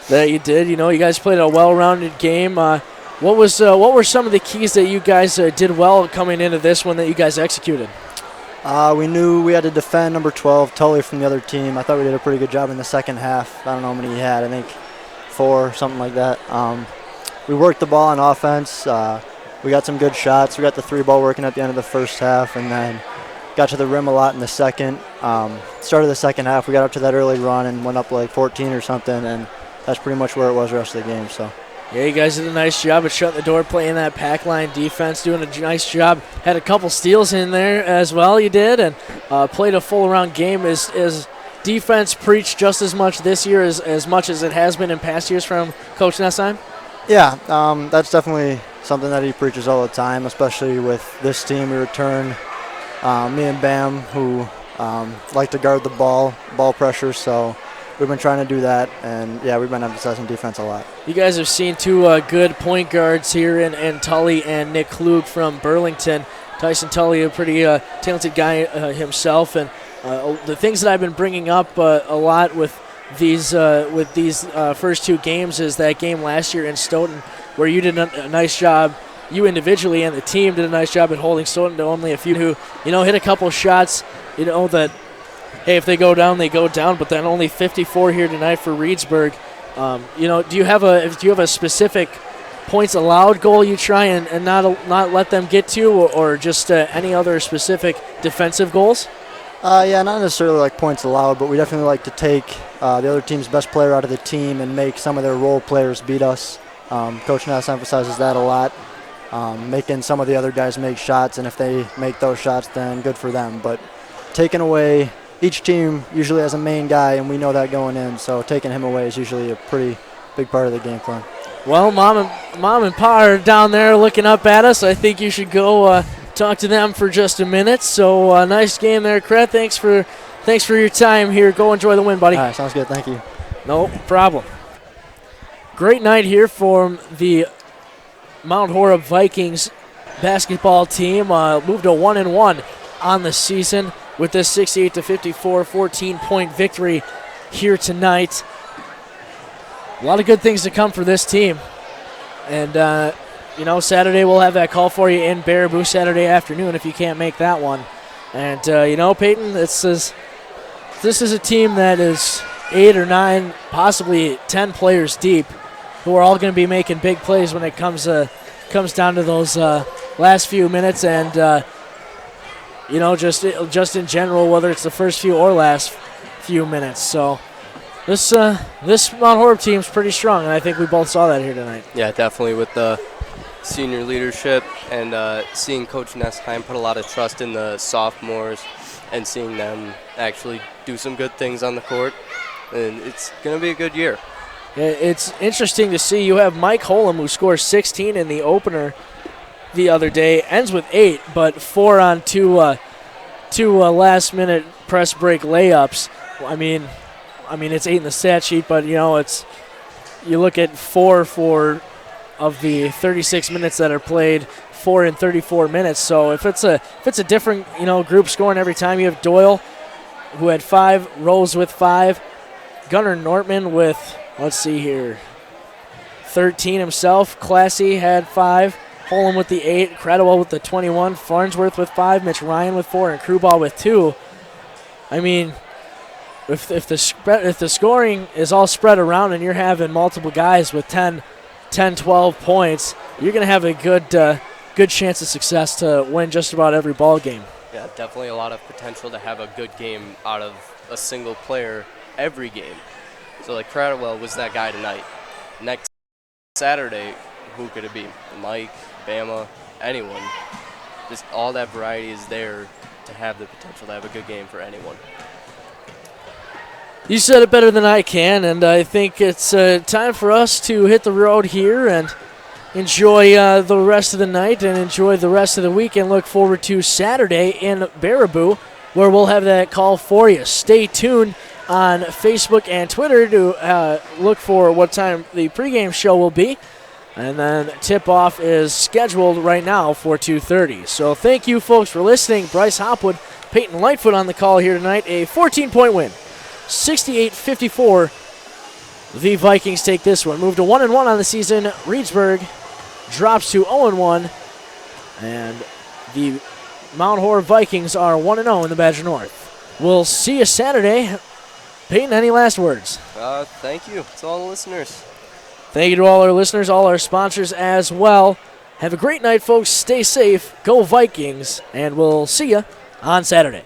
That you did. You guys played a well-rounded game. What were some of the keys that you guys did well coming into this one that you guys executed? We knew we had to defend number 12, Tully, from the other team. I thought we did a pretty good job in the second half. I don't know how many he had. I think 4, something like that. We worked the ball on offense. We got some good shots. We got the 3-ball working at the end of the first half, and then got to the rim a lot in the second. Started the second half. We got up to that early run and went up like 14 or something, and that's pretty much where it was the rest of the game. So. Yeah, you guys did a nice job at shutting the door, playing that pack line defense, doing a nice job. Had a couple steals in there as well, you did, and played a full-around game. Is defense preached just as much this year as much as it has been in past years from Coach Nessheim? Yeah, that's definitely something that he preaches all the time, especially with this team. We return me and Bam, who like to guard the ball pressure, so we've been trying to do that, and, yeah, we've been emphasizing defense a lot. You guys have seen 2 good point guards here in Tully and Nick Klug from Burlington. Tyson Tully, a pretty talented guy himself, and the things that I've been bringing up a lot with these first 2 games is that game last year in Stoughton where you did a nice job. You individually and the team did a nice job at holding Stoughton to only a few who, hit a couple shots, that – hey, if they go down, they go down. But then only 54 here tonight for Reedsburg. Do you have a specific points allowed goal you try and not let them get to, or just any other specific defensive goals? Yeah, not necessarily like points allowed, but we definitely like to take the other team's best player out of the team and make some of their role players beat us. Coach Ness emphasizes that a lot, making some of the other guys make shots, and if they make those shots, then good for them. But taking away. Each team usually has a main guy, and we know that going in, so taking him away is usually a pretty big part of the game plan. Well, Mom and Pa are down there looking up at us. I think you should go talk to them for just a minute. So nice game there, Cret. Thanks for your time here. Go enjoy the win, buddy. All right, sounds good. Thank you. No problem. Great night here for the Mount Horeb Vikings basketball team. Moved to 1-1 on the season with this 68-54 14-point victory here tonight. A lot of good things to come for this team. And, Saturday we'll have that call for you in Baraboo Saturday afternoon if you can't make that one. And, Peyton, this is a team that is 8 or 9, possibly 10 players deep who are all going to be making big plays when it comes down to those last few minutes and, just in general, whether it's the first few or last few minutes. So this Mount Horeb team's pretty strong, and I think we both saw that here tonight. Yeah, definitely with the senior leadership and seeing Coach Nessheim put a lot of trust in the sophomores and seeing them actually do some good things on the court. And it's going to be a good year. It's interesting to see. You have Mike Holm, who scores 16 in the opener the other day, ends with 8, but 4 on two last-minute press break layups. I mean, it's 8 in the stat sheet, but you look at 4 of the 36 minutes that are played, 4 in 34 minutes. So if it's a different group scoring every time, you have Doyle, who had 5, Rose with 5, Gunnar Nortman with 13 himself. Classy had 5. Holm with the 8, Cradwell with the 21, Farnsworth with 5, Mitch Ryan with 4, and Crewball with 2. I mean, if the scoring is all spread around and you're having multiple guys with 10, 12 points, you're going to have a good chance of success to win just about every ball game. Yeah, definitely a lot of potential to have a good game out of a single player every game. So like Cradwell was that guy tonight. Next Saturday, who could it be? Mike, Bama, anyone. Just all that variety is there to have the potential to have a good game for anyone. You said it better than I can, and I think it's time for us to hit the road here and enjoy the rest of the night and enjoy the rest of the week and look forward to Saturday in Baraboo, where we'll have that call for you. Stay tuned on Facebook and Twitter to look for what time the pregame show will be. And then tip-off is scheduled right now for 2:30. So thank you, folks, for listening. Bryce Hopwood, Peyton Lightfoot on the call here tonight. A 14-point win. 68-54. The Vikings take this one. Move to 1-1 on the season. Reedsburg drops to 0-1. And the Mount Horeb Vikings are 1-0 in the Badger North. We'll see you Saturday. Peyton, any last words? Thank you to all the listeners. Thank you to all our listeners, all our sponsors as well. Have a great night, folks. Stay safe. Go Vikings. And we'll see you on Saturday.